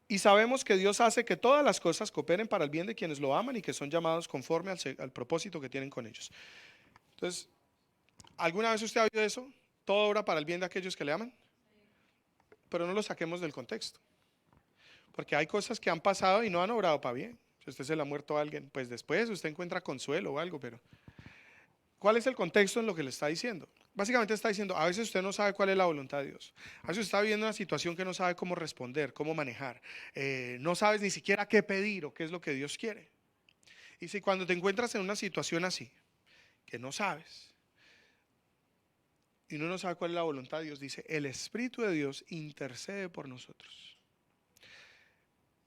Y sabemos que Dios hace que todas las cosas cooperen para el bien de quienes lo aman y que son llamados conforme al propósito que tienen con ellos. Entonces, ¿alguna vez usted ha oído eso? Todo obra para el bien de aquellos que le aman. Pero no lo saquemos del contexto. Porque hay cosas que han pasado y no han obrado para bien. Si usted se le ha muerto a alguien, pues después usted encuentra consuelo o algo, pero ¿cuál es el contexto en lo que le está diciendo? Básicamente está diciendo, a veces usted no sabe cuál es la voluntad de Dios. A veces está viviendo una situación que no sabe cómo responder, cómo manejar. No sabes ni siquiera qué pedir o qué es lo que Dios quiere. Y si cuando te encuentras en una situación así, que no sabes, y uno no sabe cuál es la voluntad de Dios, dice, el Espíritu de Dios intercede por nosotros.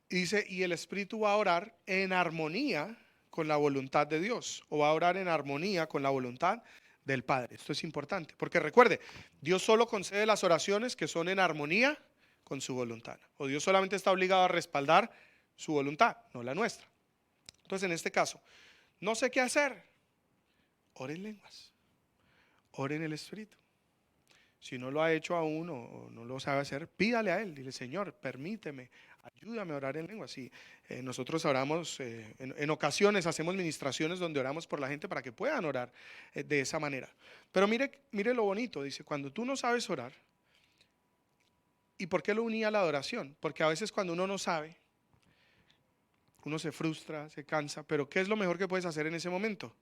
Y dice, y el Espíritu va a orar en armonía con la voluntad de Dios, o va a orar en armonía con la voluntad del Padre. Esto es importante, porque recuerde, Dios solo concede las oraciones que son en armonía con su voluntad, o Dios solamente está obligado a respaldar su voluntad, no la nuestra. Entonces, en este caso, no sé qué hacer, ore en lenguas, ore en el Espíritu. Si no lo ha hecho aún o no lo sabe hacer, pídale a Él, dile, Señor, permíteme, ayúdame a orar en lenguas. Y nosotros oramos, en ocasiones hacemos ministraciones donde oramos por la gente para que puedan orar de esa manera. Pero mire lo bonito, dice, cuando tú no sabes orar, ¿y por qué lo unía a la adoración? Porque a veces cuando uno no sabe, uno se frustra, se cansa, pero ¿qué es lo mejor que puedes hacer en ese momento?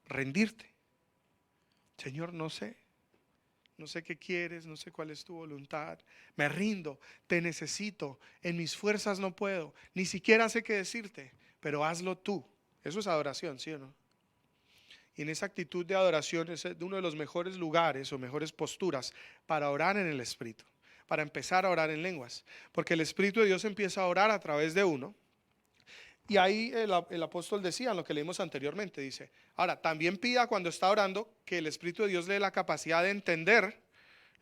Rendirte. Señor, no sé qué quieres, no sé cuál es tu voluntad, me rindo, te necesito, en mis fuerzas no puedo, ni siquiera sé qué decirte, pero hazlo tú. Eso es adoración, ¿sí o no? Y en esa actitud de adoración es uno de los mejores lugares o mejores posturas para orar en el Espíritu, para empezar a orar en lenguas, porque el Espíritu de Dios empieza a orar a través de uno. Y ahí el apóstol decía, en lo que leímos anteriormente, dice, ahora, también pida cuando está orando que el Espíritu de Dios le dé la capacidad de entender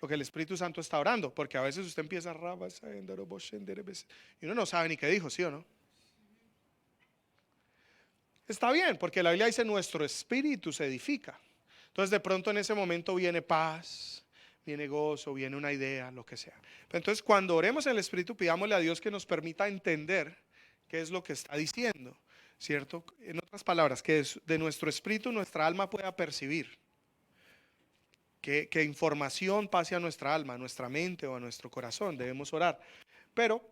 lo que el Espíritu Santo está orando, porque a veces usted empieza y uno no sabe ni qué dijo, ¿sí o no? Está bien, porque la Biblia dice nuestro espíritu se edifica. Entonces de pronto en ese momento viene paz, viene gozo, viene una idea, lo que sea. Pero entonces cuando oremos en el Espíritu, pidámosle a Dios que nos permita entender qué es lo que está diciendo, ¿cierto? En otras palabras, que de nuestro espíritu nuestra alma pueda percibir. Que información pase a nuestra alma, a nuestra mente o a nuestro corazón. Debemos orar. Pero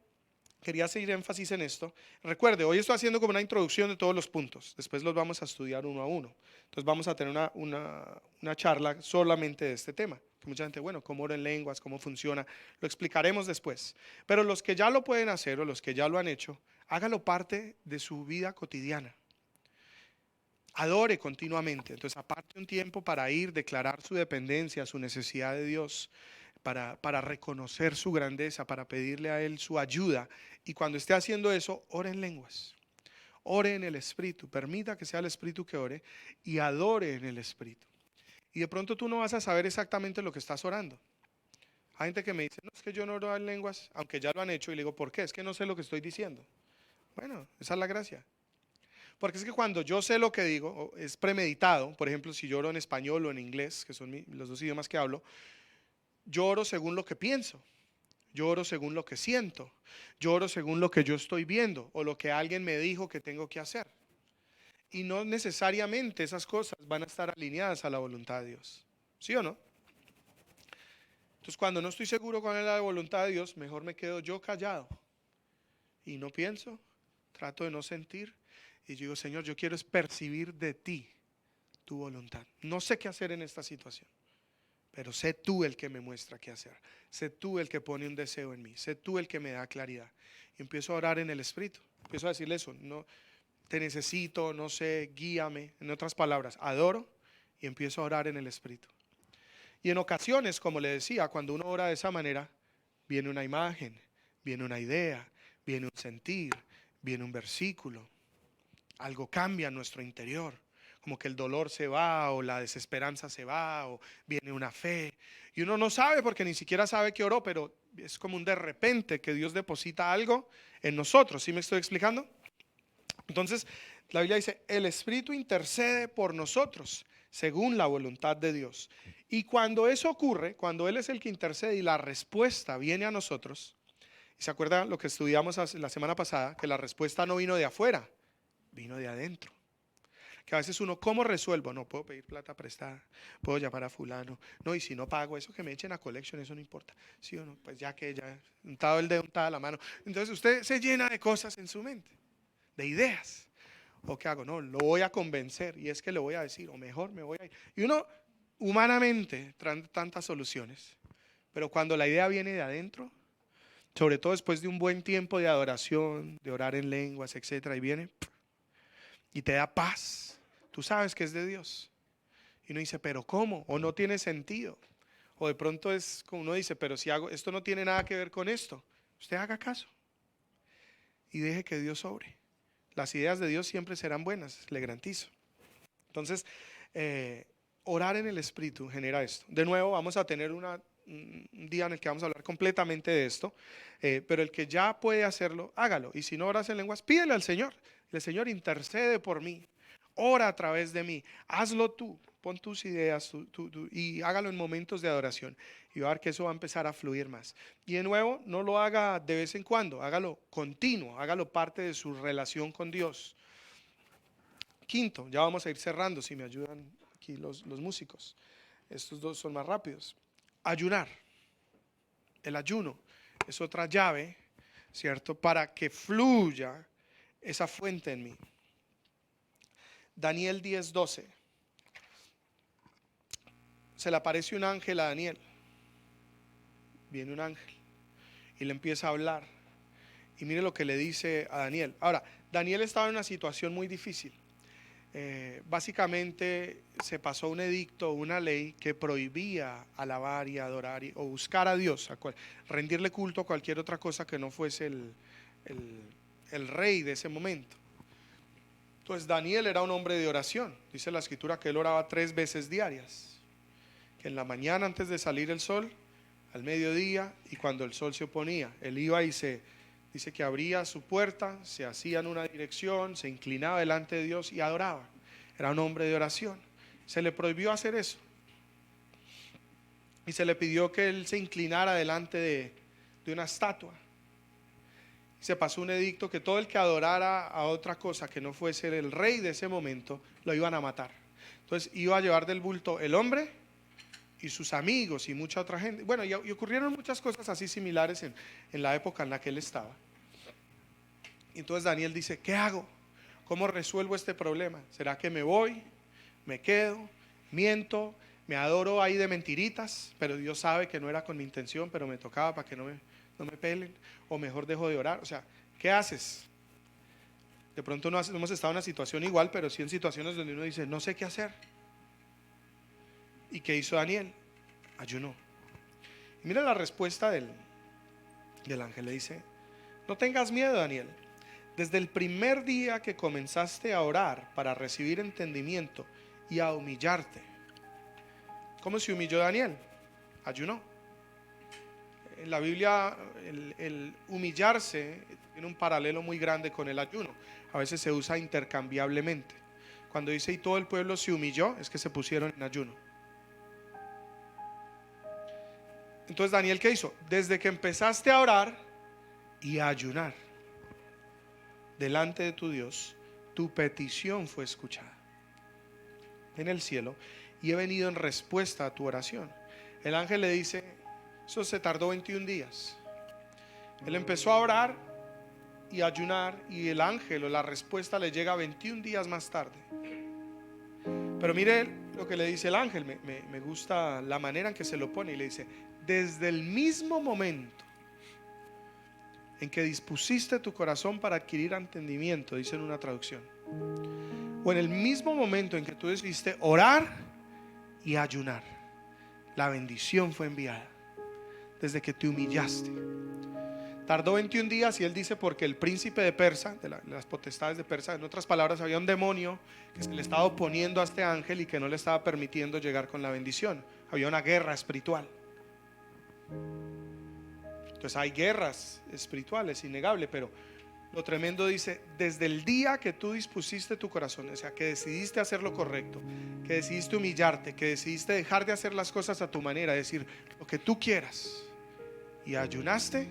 quería seguir énfasis en esto. Recuerde, hoy estoy haciendo como una introducción de todos los puntos. Después los vamos a estudiar uno a uno. Entonces vamos a tener una charla solamente de este tema. Que mucha gente, bueno, cómo oro en lenguas, cómo funciona, lo explicaremos después. Pero los que ya lo pueden hacer o los que ya lo han hecho, hágalo parte de su vida cotidiana. Adore continuamente. Entonces aparte un tiempo para ir, declarar su dependencia, su necesidad de Dios, para reconocer su grandeza, para pedirle a Él su ayuda. Y cuando esté haciendo eso, ore en lenguas. Ore en el Espíritu. Permita que sea el Espíritu que ore y adore en el Espíritu. Y de pronto tú no vas a saber exactamente lo que estás orando. Hay gente que me dice, no, es que yo no oro en lenguas, aunque ya lo han hecho. Y le digo, ¿por qué? Es que no sé lo que estoy diciendo. Bueno, esa es la gracia. Porque es que cuando yo sé lo que digo, es premeditado. Por ejemplo, si yo oro en español o en inglés, que son los dos idiomas que hablo, yo oro según lo que pienso. Yo oro según lo que siento. Yo oro según lo que yo estoy viendo o lo que alguien me dijo que tengo que hacer. Y no necesariamente esas cosas van a estar alineadas a la voluntad de Dios. ¿Sí o no? Entonces, cuando no estoy seguro cuál es la voluntad de Dios, mejor me quedo yo callado y no pienso, trato de no sentir. Y yo digo, Señor, yo quiero es percibir de ti tu voluntad. No sé qué hacer en esta situación, pero sé tú el que me muestra qué hacer. Sé tú el que pone un deseo en mí. Sé tú el que me da claridad. Y empiezo a orar en el Espíritu. Empiezo a decirle eso. No, te necesito, no sé, guíame. En otras palabras, adoro y empiezo a orar en el Espíritu. Y en ocasiones, como le decía, cuando uno ora de esa manera, viene una imagen, viene una idea, viene un sentir, viene un versículo. Algo cambia en nuestro interior. Como que el dolor se va o la desesperanza se va o viene una fe. Y uno no sabe porque ni siquiera sabe que oró, pero es como un de repente que Dios deposita algo en nosotros. ¿Sí me estoy explicando? Entonces, la Biblia dice, el Espíritu intercede por nosotros según la voluntad de Dios. Y cuando eso ocurre, cuando Él es el que intercede y la respuesta viene a nosotros, ¿y se acuerdan lo que estudiamos la semana pasada? Que la respuesta no vino de afuera, vino de adentro. Que a veces uno, ¿cómo resuelvo? No puedo pedir plata prestada, puedo llamar a fulano. No, y si no pago eso, que me echen a collection, eso no importa. ¿Sí o no? Pues ya que ya, untado el dedo, untada la mano. Entonces usted se llena de cosas en su mente, de ideas. ¿O qué hago? No, lo voy a convencer y es que le voy a decir, o mejor me voy a ir. Y uno, humanamente, trae tantas soluciones. Pero cuando la idea viene de adentro, sobre todo después de un buen tiempo de adoración, de orar en lenguas, etcétera, y viene y te da paz. Tú sabes que es de Dios. Y uno dice, pero ¿cómo? O no tiene sentido. O de pronto es como uno dice, pero si hago, esto no tiene nada que ver con esto. Usted haga caso y deje que Dios obre. Las ideas de Dios siempre serán buenas, le garantizo. Entonces, orar en el Espíritu genera esto. De nuevo, vamos a tener un día en el que vamos a hablar completamente de esto, pero el que ya puede hacerlo, hágalo. Y si no oras en lenguas, pídele al Señor. El Señor intercede por mí, ora a través de mí, hazlo tú, pon tus ideas y hágalo en momentos de adoración. Y va a ver que eso va a empezar a fluir más. Y de nuevo, no lo haga de vez en cuando, hágalo continuo, hágalo parte de su relación con Dios. Quinto, ya vamos a ir cerrando, si me ayudan aquí los músicos. Estos dos son más rápidos. Ayunar. El ayuno es otra llave, ¿cierto? Para que fluya esa fuente en mí. Daniel 10:12. Se le aparece un ángel a Daniel. Viene un ángel y le empieza a hablar. Y mire lo que le dice a Daniel. Ahora, Daniel estaba en una situación muy difícil. Básicamente se pasó un edicto, una ley que prohibía alabar y adorar o buscar a Dios, rendirle culto a cualquier otra cosa que no fuese el rey de ese momento. Entonces Daniel era un hombre de oración. Dice la escritura que él oraba 3 veces diarias, que en la mañana antes de salir el sol, al mediodía y cuando el sol se oponía. Él iba y dice que abría su puerta, se hacía en una dirección, se inclinaba delante de Dios y adoraba. Era un hombre de oración. Se le prohibió hacer eso y se le pidió que él se inclinara delante de una estatua. Se pasó un edicto que todo el que adorara a otra cosa que no fuese el rey de ese momento, lo iban a matar. Entonces iba a llevar del bulto el hombre y sus amigos y mucha otra gente. Bueno, y ocurrieron muchas cosas así similares en la época en la que él estaba. Y entonces Daniel dice, ¿qué hago? ¿Cómo resuelvo este problema? ¿Será que me voy? ¿Me quedo? ¿Miento? ¿Me adoro ahí de mentiritas? Pero Dios sabe que no era con mi intención, pero me tocaba para que no me pelen. O mejor dejo de orar. O sea, ¿qué haces? De pronto no hemos estado en una situación igual, pero sí en situaciones donde uno dice, no sé qué hacer. ¿Y qué hizo Daniel? Ayunó. Y mira la respuesta del ángel. Le dice, no tengas miedo, Daniel. Desde el primer día que comenzaste a orar para recibir entendimiento y a humillarte. ¿Cómo se humilló Daniel? Ayunó. En la Biblia el humillarse tiene un paralelo muy grande con el ayuno. A veces se usa intercambiablemente. Cuando dice y todo el pueblo se humilló, es que se pusieron en ayuno. Entonces Daniel, ¿qué hizo? Desde que empezaste a orar y a ayunar delante de tu Dios, tu petición fue escuchada en el cielo y he venido en respuesta a tu oración. El ángel le dice, eso se tardó 21 días. Él empezó a orar y a ayunar y el ángel o la respuesta le llega 21 días más tarde. Pero mire lo que le dice el ángel, me gusta la manera en que se lo pone y le dice, desde el mismo momento en que dispusiste tu corazón para adquirir entendimiento, dice en una traducción, o en el mismo momento en que tú decidiste orar y ayunar, la bendición fue enviada. Desde que te humillaste. Tardó 21 días y él dice porque el príncipe de Persa, de las potestades de Persa, en otras palabras, había un demonio que se le estaba oponiendo a este ángel y que no le estaba permitiendo llegar con la bendición. Había una guerra espiritual. Entonces hay guerras espirituales, innegable, pero lo tremendo dice, desde el día que tú dispusiste tu corazón, o sea, que decidiste hacer lo correcto, que decidiste humillarte, que decidiste dejar de hacer las cosas a tu manera, decir lo que tú quieras, y ayunaste,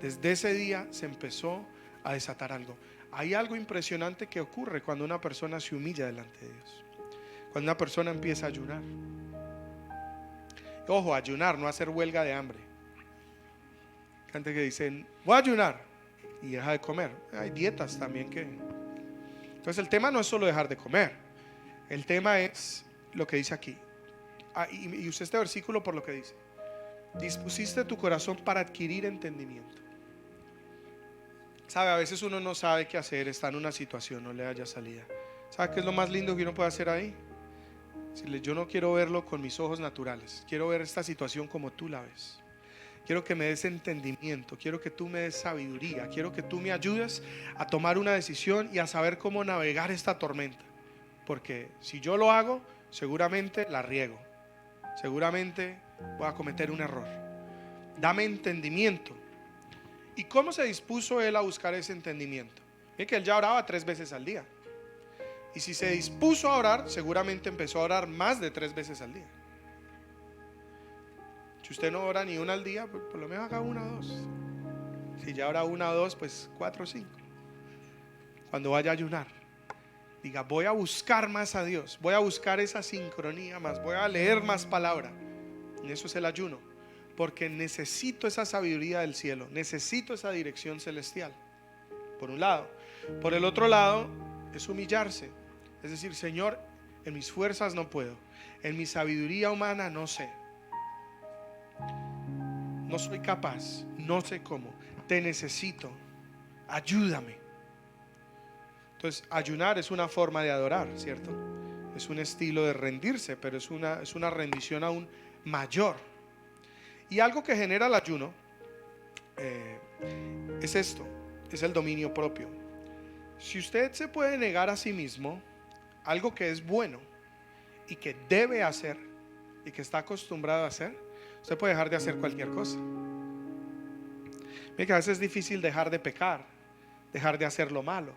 desde ese día se empezó a desatar algo. Hay algo impresionante que ocurre cuando una persona se humilla delante de Dios, cuando una persona empieza a ayunar. Ojo, ayunar, no hacer huelga de hambre. Hay gente que dice, voy a ayunar y deja de comer. Hay dietas también que... Entonces el tema no es solo dejar de comer, el tema es lo que dice aquí. Y usé este versículo por lo que dice, dispusiste tu corazón para adquirir entendimiento. Sabe, a veces uno no sabe qué hacer, está en una situación, no le haya salida. ¿Sabe qué es lo más lindo que uno puede hacer ahí? Decirle, yo no quiero verlo con mis ojos naturales, quiero ver esta situación como tú la ves. Quiero que me des entendimiento, quiero que tú me des sabiduría, quiero que tú me ayudes a tomar una decisión y a saber cómo navegar esta tormenta. Porque si yo lo hago, seguramente la riego, seguramente voy a cometer un error. Dame entendimiento. ¿Y cómo se dispuso él a buscar ese entendimiento? Miren que él ya oraba 3 veces al día. Y si se dispuso a orar, seguramente empezó a orar más de 3 veces al día. Si usted no ora ni una al día, por lo menos haga 1 o 2. Si ya ora 1 o 2, pues 4 o 5. Cuando vaya a ayunar, diga, voy a buscar más a Dios, voy a buscar esa sincronía más, voy a leer más palabra. Y eso es el ayuno, porque necesito esa sabiduría del cielo, necesito esa dirección celestial, por un lado. Por el otro lado, es humillarse. Es decir, Señor, en mis fuerzas no puedo, en mi sabiduría humana no sé, no soy capaz, no sé cómo, te necesito, ayúdame. Entonces, ayunar es una forma de adorar, ¿cierto? Es un estilo de rendirse, pero es una rendición aún mayor. Y algo que genera el ayuno es esto, es el dominio propio. Si usted se puede negar a sí mismo algo que es bueno y que debe hacer y que está acostumbrado a hacer, usted puede dejar de hacer cualquier cosa. Mira que a veces es difícil dejar de pecar, dejar de hacer lo malo,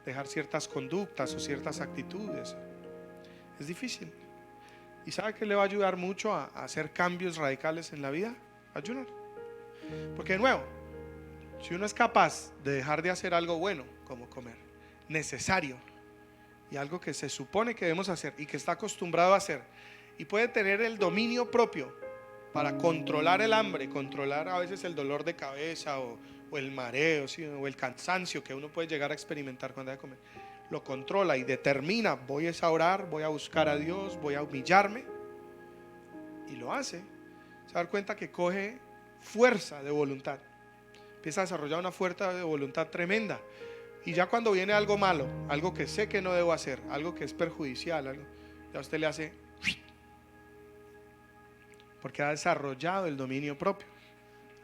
dejar ciertas conductas o ciertas actitudes. Es difícil. ¿Y sabe que le va a ayudar mucho a hacer cambios radicales en la vida? Ayunar. Porque de nuevo, si uno es capaz de dejar de hacer algo bueno, como comer, necesario, y algo que se supone que debemos hacer y que está acostumbrado a hacer, y puede tener el dominio propio para controlar el hambre, controlar a veces el dolor de cabeza o el mareo, ¿sí? O el cansancio que uno puede llegar a experimentar cuando hay que comer, lo controla y determina, voy a orar, voy a buscar a Dios, voy a humillarme, y lo hace. Se da cuenta que coge fuerza de voluntad, empieza a desarrollar una fuerza de voluntad tremenda. Y ya cuando viene algo malo, algo que sé que no debo hacer, algo que es perjudicial, ya usted le hace, porque ha desarrollado el dominio propio,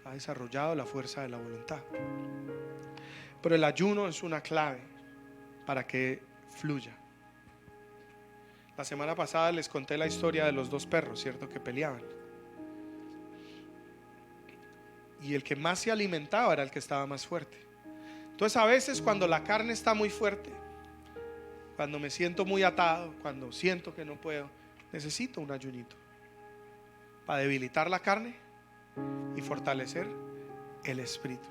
ha desarrollado la fuerza de la voluntad. Pero el ayuno es una clave para que fluya. La semana pasada les conté la historia de los dos perros, ¿cierto? Que peleaban. Y el que más se alimentaba era el que estaba más fuerte. Entonces a veces cuando la carne está muy fuerte, cuando me siento muy atado, cuando siento que no puedo, necesito un ayunito para debilitar la carne y fortalecer el espíritu.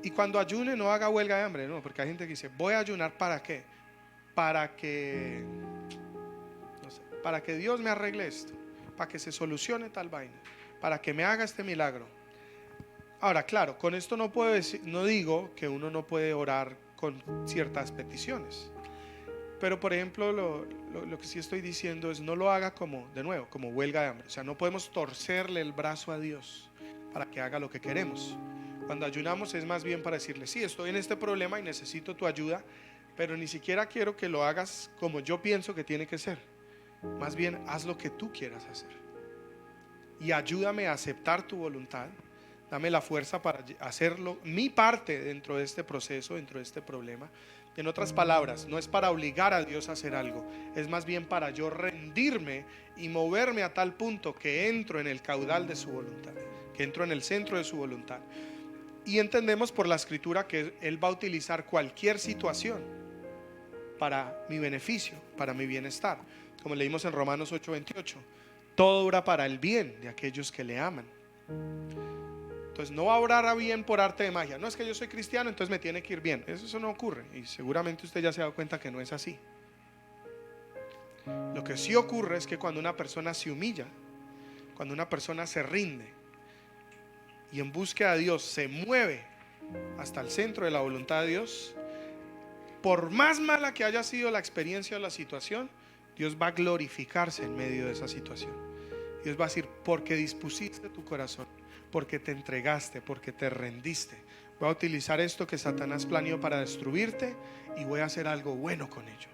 Y cuando ayune no haga huelga de hambre, no, porque hay gente que dice, voy a ayunar ¿para qué? Para que, no sé, para que Dios me arregle esto, para que se solucione tal vaina, para que me haga este milagro. Ahora, claro, con esto no puedo decir, no digo que uno no puede orar con ciertas peticiones. Pero por ejemplo, lo que sí estoy diciendo es no lo haga como, de nuevo, como huelga de hambre. O sea, no podemos torcerle el brazo a Dios para que haga lo que queremos. Cuando ayunamos es más bien para decirle, sí, estoy en este problema y necesito tu ayuda, pero ni siquiera quiero que lo hagas como yo pienso que tiene que ser. Más bien, haz lo que tú quieras hacer. Y ayúdame a aceptar tu voluntad. Dame la fuerza para hacerlo, mi parte dentro de este proceso, dentro de este problema. En otras palabras, no es para obligar a Dios a hacer algo, es más bien para yo rendirme y moverme a tal punto que entro en el caudal de su voluntad, que entro en el centro de su voluntad. Y entendemos por la escritura que Él va a utilizar cualquier situación para mi beneficio, para mi bienestar. Como leímos en Romanos 8:28, todo obra para el bien de aquellos que le aman. Entonces no va a obrar a bien por arte de magia. No es que yo soy cristiano, entonces me tiene que ir bien. Eso no ocurre. Y seguramente usted ya se ha dado cuenta que no es así. Lo que sí ocurre es que cuando una persona se humilla, cuando una persona se rinde y en búsqueda de Dios se mueve hasta el centro de la voluntad de Dios, por más mala que haya sido la experiencia o la situación, Dios va a glorificarse en medio de esa situación. Dios va a decir, porque dispusiste tu corazón, porque te entregaste, porque te rendiste, voy a utilizar esto que Satanás planeó para destruirte y voy a hacer algo bueno con ello.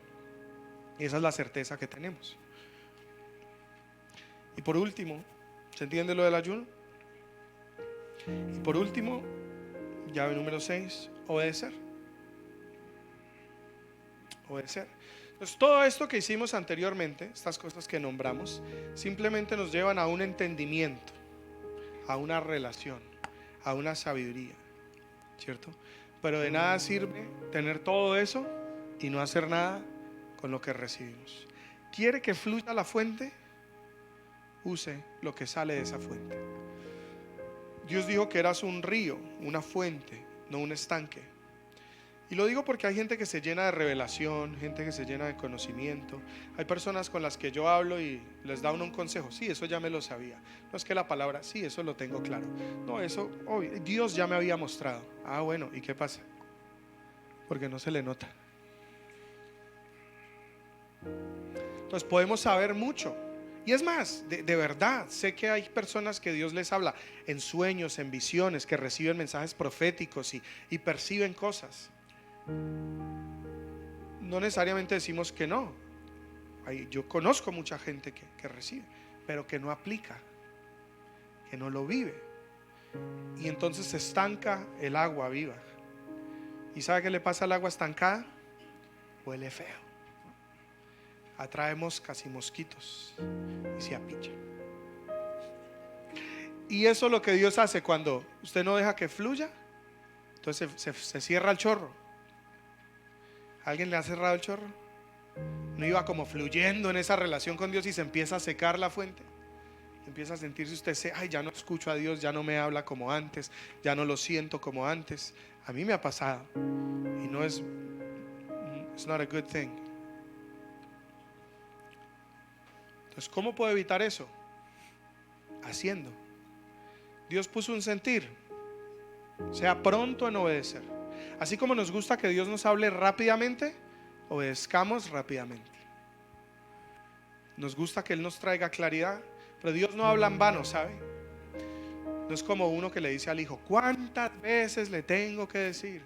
Y esa es la certeza que tenemos. Y por último, ¿se entiende lo del ayuno? Y por último, llave número 6, obedecer. Obedecer. Entonces todo esto que hicimos anteriormente, estas cosas que nombramos, simplemente nos llevan a un entendimiento, a una relación, a una sabiduría, ¿cierto? Pero de nada sirve tener todo eso y no hacer nada con lo que recibimos. ¿Quiere que fluya la fuente? Use lo que sale de esa fuente. Dios dijo que eras un río, una fuente, no un estanque. Y lo digo porque hay gente que se llena de revelación, gente que se llena de conocimiento. Hay personas con las que yo hablo y les da uno un consejo. Sí, eso ya me lo sabía. No es que la palabra, sí, eso lo tengo claro. No, eso, obvio, Dios ya me había mostrado. Ah, bueno, ¿y qué pasa? porque no se le nota. Entonces podemos saber mucho. Y es más, de verdad, sé que hay personas que Dios les habla en sueños, en visiones, que reciben mensajes proféticos y perciben cosas. No necesariamente decimos que no. Yo conozco mucha gente que recibe, pero que no aplica, que no lo vive. Y entonces se estanca el agua viva. ¿Y sabe qué le pasa al agua estancada? Huele feo, atrae moscas y mosquitos y se apicha. Y eso es lo que Dios hace cuando usted no deja que fluya. Entonces se cierra el chorro. ¿Alguien le ha cerrado el chorro? No iba como fluyendo en esa relación con Dios y se empieza a secar la fuente. Empieza a sentirse usted, ay, ya no escucho a Dios, ya no me habla como antes, ya no lo siento como antes. A mí me ha pasado y no es, it's not a good thing. Entonces, ¿cómo puedo evitar eso? Haciendo. Dios puso un sentir, sea pronto en obedecer. Así como nos gusta que Dios nos hable rápidamente, obedezcamos rápidamente. Nos gusta que Él nos traiga claridad, pero Dios no habla en vano, ¿sabe? No es como uno que le dice al hijo, ¿cuántas veces le tengo que decir?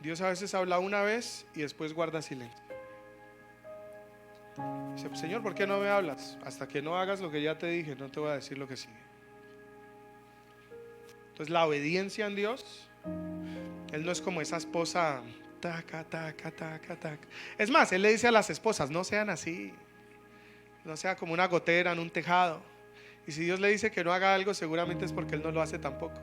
Dios a veces habla una vez y después guarda silencio. Dice, Señor, ¿por qué no me hablas? Hasta que no hagas lo que ya te dije, no te voy a decir lo que sigue. Entonces la obediencia en Dios, Él no es como esa esposa taca, taca, taca, taca. Es más, Él le dice a las esposas, no sean así, no sea como una gotera en un tejado. Y si Dios le dice que no haga algo, seguramente es porque Él no lo hace tampoco.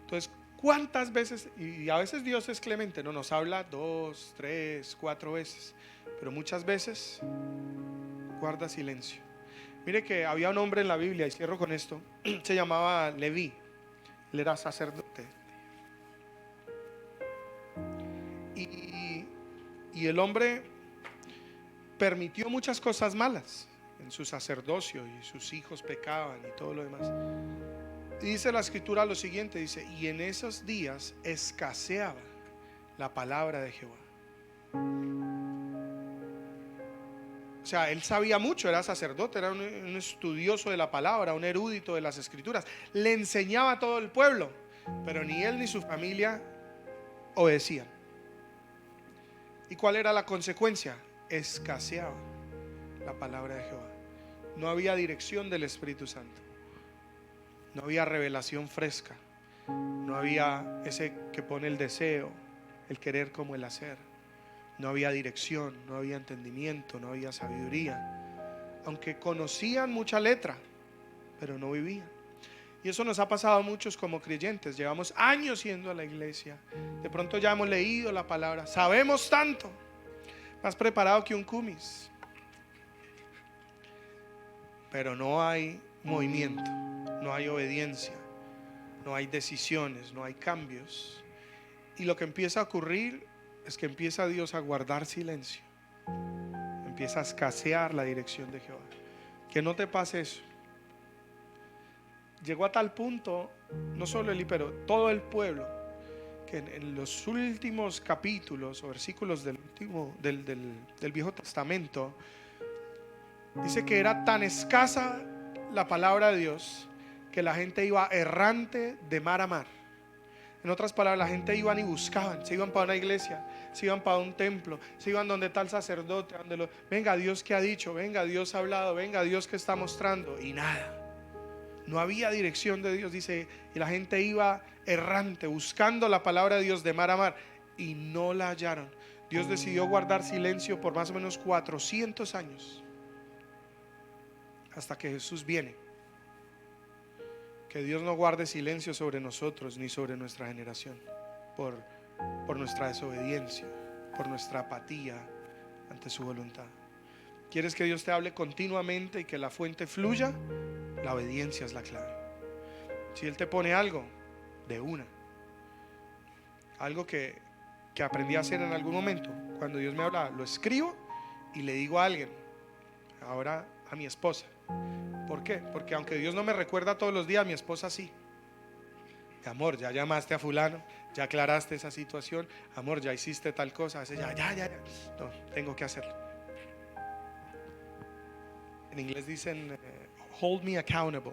Entonces, ¿cuántas veces? Y a veces Dios es clemente, no nos habla 2, 3, 4 veces, pero muchas veces guarda silencio. Mire que había un hombre en la Biblia, y cierro con esto, se llamaba Leví, él era sacerdote. Y el hombre permitió muchas cosas malas en su sacerdocio, y sus hijos pecaban y todo lo demás. Y dice la escritura lo siguiente, dice, y en esos días escaseaba la palabra de Jehová. O sea, él sabía mucho, era sacerdote, era un estudioso de la palabra, un erudito de las escrituras. Le enseñaba a todo el pueblo, pero ni él ni su familia obedecían. ¿Y cuál era la consecuencia? Escaseaba la palabra de Jehová. No había dirección del Espíritu Santo. No había revelación fresca. No había ese que pone el deseo, el querer como el hacer. No había dirección, no había entendimiento, no había sabiduría. Aunque conocían mucha letra, pero no vivían. Y eso nos ha pasado a muchos como creyentes. Llevamos años yendo a la iglesia. De pronto ya hemos leído la palabra. Sabemos tanto. Más preparado que un cumis. Pero no hay movimiento. No hay obediencia. No hay decisiones. No hay cambios. Y lo que empieza a ocurrir es que empieza Dios a guardar silencio. Empieza a escasear la dirección de Jehová. Que no te pase eso. Llegó a tal punto, no solo Elí, pero todo el pueblo, que en los últimos capítulos o versículos del Viejo Testamento, dice que era tan escasa la palabra de Dios que la gente iba errante de mar a mar. En otras palabras, la gente iban y buscaban, se iban para una iglesia, se iban para un templo, se iban donde tal sacerdote, venga Dios que ha dicho, venga Dios ha hablado, venga Dios que está mostrando, y nada. No había dirección de Dios, dice, y la gente iba errante, buscando la palabra de Dios de mar a mar, y no la hallaron. Dios decidió guardar silencio por más o menos 400 años, hasta que Jesús viene. Que Dios no guarde silencio sobre nosotros, ni sobre nuestra generación, por nuestra desobediencia, por nuestra apatía ante su voluntad. ¿Quieres que Dios te hable continuamente y que la fuente fluya? La obediencia es la clave. Si Él te pone algo, de una. Algo que aprendí a hacer en algún momento. Cuando Dios me habla, lo escribo y le digo a alguien, ahora a mi esposa. ¿Por qué? Porque aunque Dios no me recuerda todos los días, mi esposa sí. Mi amor, ya llamaste a fulano, Ya aclaraste esa situación, amor, ya hiciste tal cosa, a veces ya. No, tengo que hacerlo. En inglés dicen hold me accountable.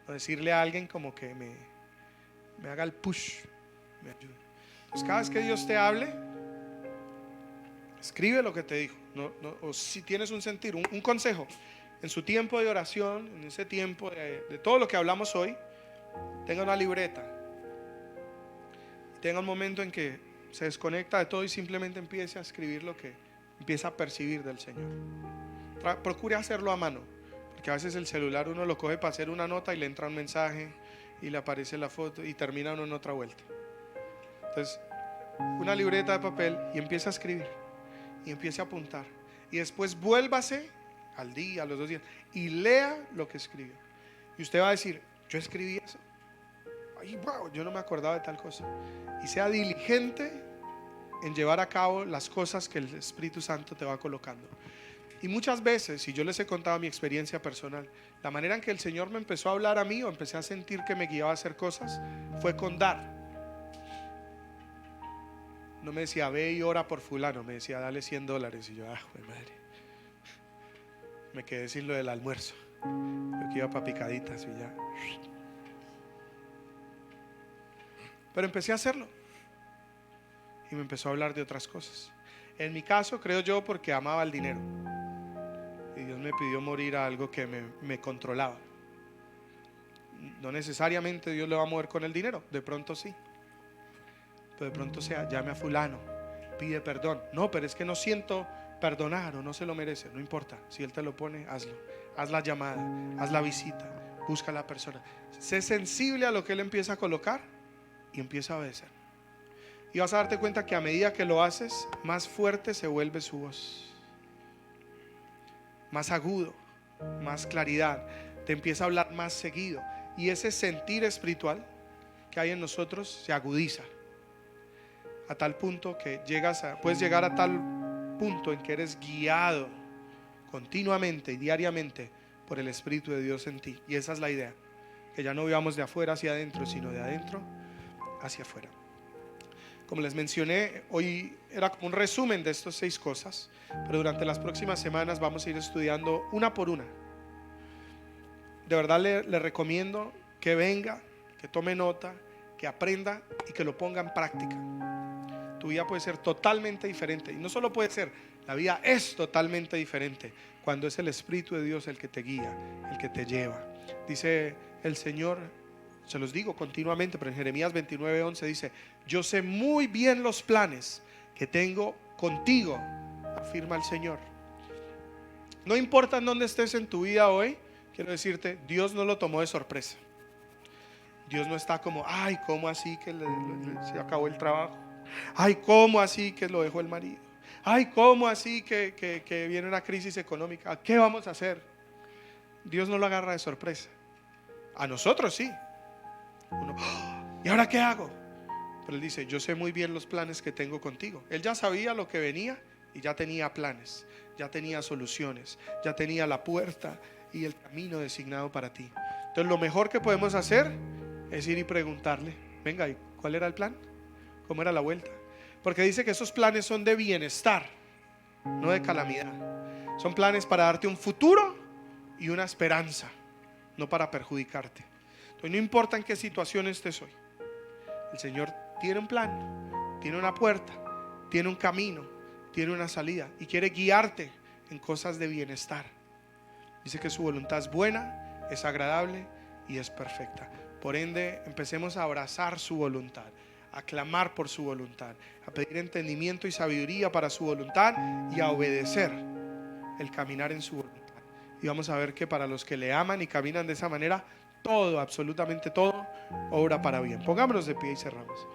O decirle a alguien como que me haga el push, me ayude. Entonces cada vez que Dios te hable, escribe lo que te dijo. O si tienes un sentir, un consejo, en su tiempo de oración, en ese tiempo de todo lo que hablamos hoy, tenga una libreta. Tenga un momento en que se desconecta de todo y simplemente empiece a escribir lo que empieza a percibir del Señor. Procure hacerlo a mano, porque a veces el celular uno lo coge para hacer una nota y le entra un mensaje y le aparece la foto y termina uno en otra vuelta. Entonces, una libreta de papel y empieza a escribir y empiece a apuntar, y después vuélvase al día, a los 2 días, y lea lo que escribió. Y usted va a decir, yo escribí eso. Ay, wow, yo no me acordaba de tal cosa. Y sea diligente en llevar a cabo las cosas que el Espíritu Santo te va colocando. Y muchas veces, y yo les he contado mi experiencia personal, la manera en que el Señor me empezó a hablar a mí, o empecé a sentir que me guiaba a hacer cosas, fue con dar. No me decía, ve y ora por fulano, me decía, dale $100. Y yo, madre, me quedé sin lo del almuerzo. Yo que iba para picaditas y ya. Pero empecé a hacerlo y me empezó a hablar de otras cosas. En mi caso, creo yo, porque amaba el dinero, y Dios me pidió morir a algo que me controlaba. No necesariamente Dios le va a mover con el dinero, de pronto sí, pero de pronto sea, llame a fulano, pide perdón. No, pero es que no siento perdonar, o no se lo merece. No importa, si Él te lo pone, hazlo. Haz la llamada, haz la visita, busca a la persona. Sé sensible a lo que Él empieza a colocar y empieza a obedecer. Y vas a darte cuenta que a medida que lo haces, más fuerte se vuelve su voz, más agudo, más claridad. Te empieza a hablar más seguido, y ese sentir espiritual que hay en nosotros se agudiza a tal punto que puedes llegar a tal punto en que eres guiado continuamente y diariamente por el Espíritu de Dios en ti. Y esa es la idea, que ya no vivamos de afuera hacia adentro, sino de adentro hacia afuera. Como les mencioné, hoy era como un resumen de estas 6 cosas, pero durante las próximas semanas vamos a ir estudiando una por una. De verdad le recomiendo que venga, que tome nota, que aprenda y que lo ponga en práctica. Tu vida puede ser totalmente diferente, y no solo puede ser, la vida es totalmente diferente cuando es el Espíritu de Dios el que te guía, el que te lleva. Dice el Señor, se los digo continuamente, pero en Jeremías 29:11 dice, yo sé muy bien los planes que tengo contigo, afirma el Señor. No importa en dónde estés en tu vida hoy, quiero decirte, Dios no lo tomó de sorpresa. Dios no está como, ay, ¿cómo así que se acabó el trabajo? Ay, ¿cómo así que lo dejó el marido? Ay, ¿cómo así que viene una crisis económica? ¿Qué vamos a hacer? Dios no lo agarra de sorpresa. A nosotros sí. Uno, ¿y ahora qué hago? Pero Él dice, yo sé muy bien los planes que tengo contigo. Él ya sabía lo que venía y ya tenía planes, ya tenía soluciones, ya tenía la puerta y el camino designado para ti. Entonces lo mejor que podemos hacer es ir y preguntarle, venga, ¿y cuál era el plan? ¿Cómo era la vuelta? Porque dice que esos planes son de bienestar, no de calamidad. Son planes para darte un futuro y una esperanza, no para perjudicarte. Entonces no importa en qué situación estés hoy, el Señor tiene un plan, tiene una puerta, tiene un camino, tiene una salida, y quiere guiarte en cosas de bienestar. Dice que su voluntad es buena, es agradable y es perfecta. Por ende, empecemos a abrazar su voluntad, a clamar por su voluntad, a pedir entendimiento y sabiduría para su voluntad, y a obedecer el caminar en su voluntad. Y vamos a ver que para los que le aman y caminan de esa manera, todo, absolutamente todo, obra para bien. Pongámonos de pie y cerramos.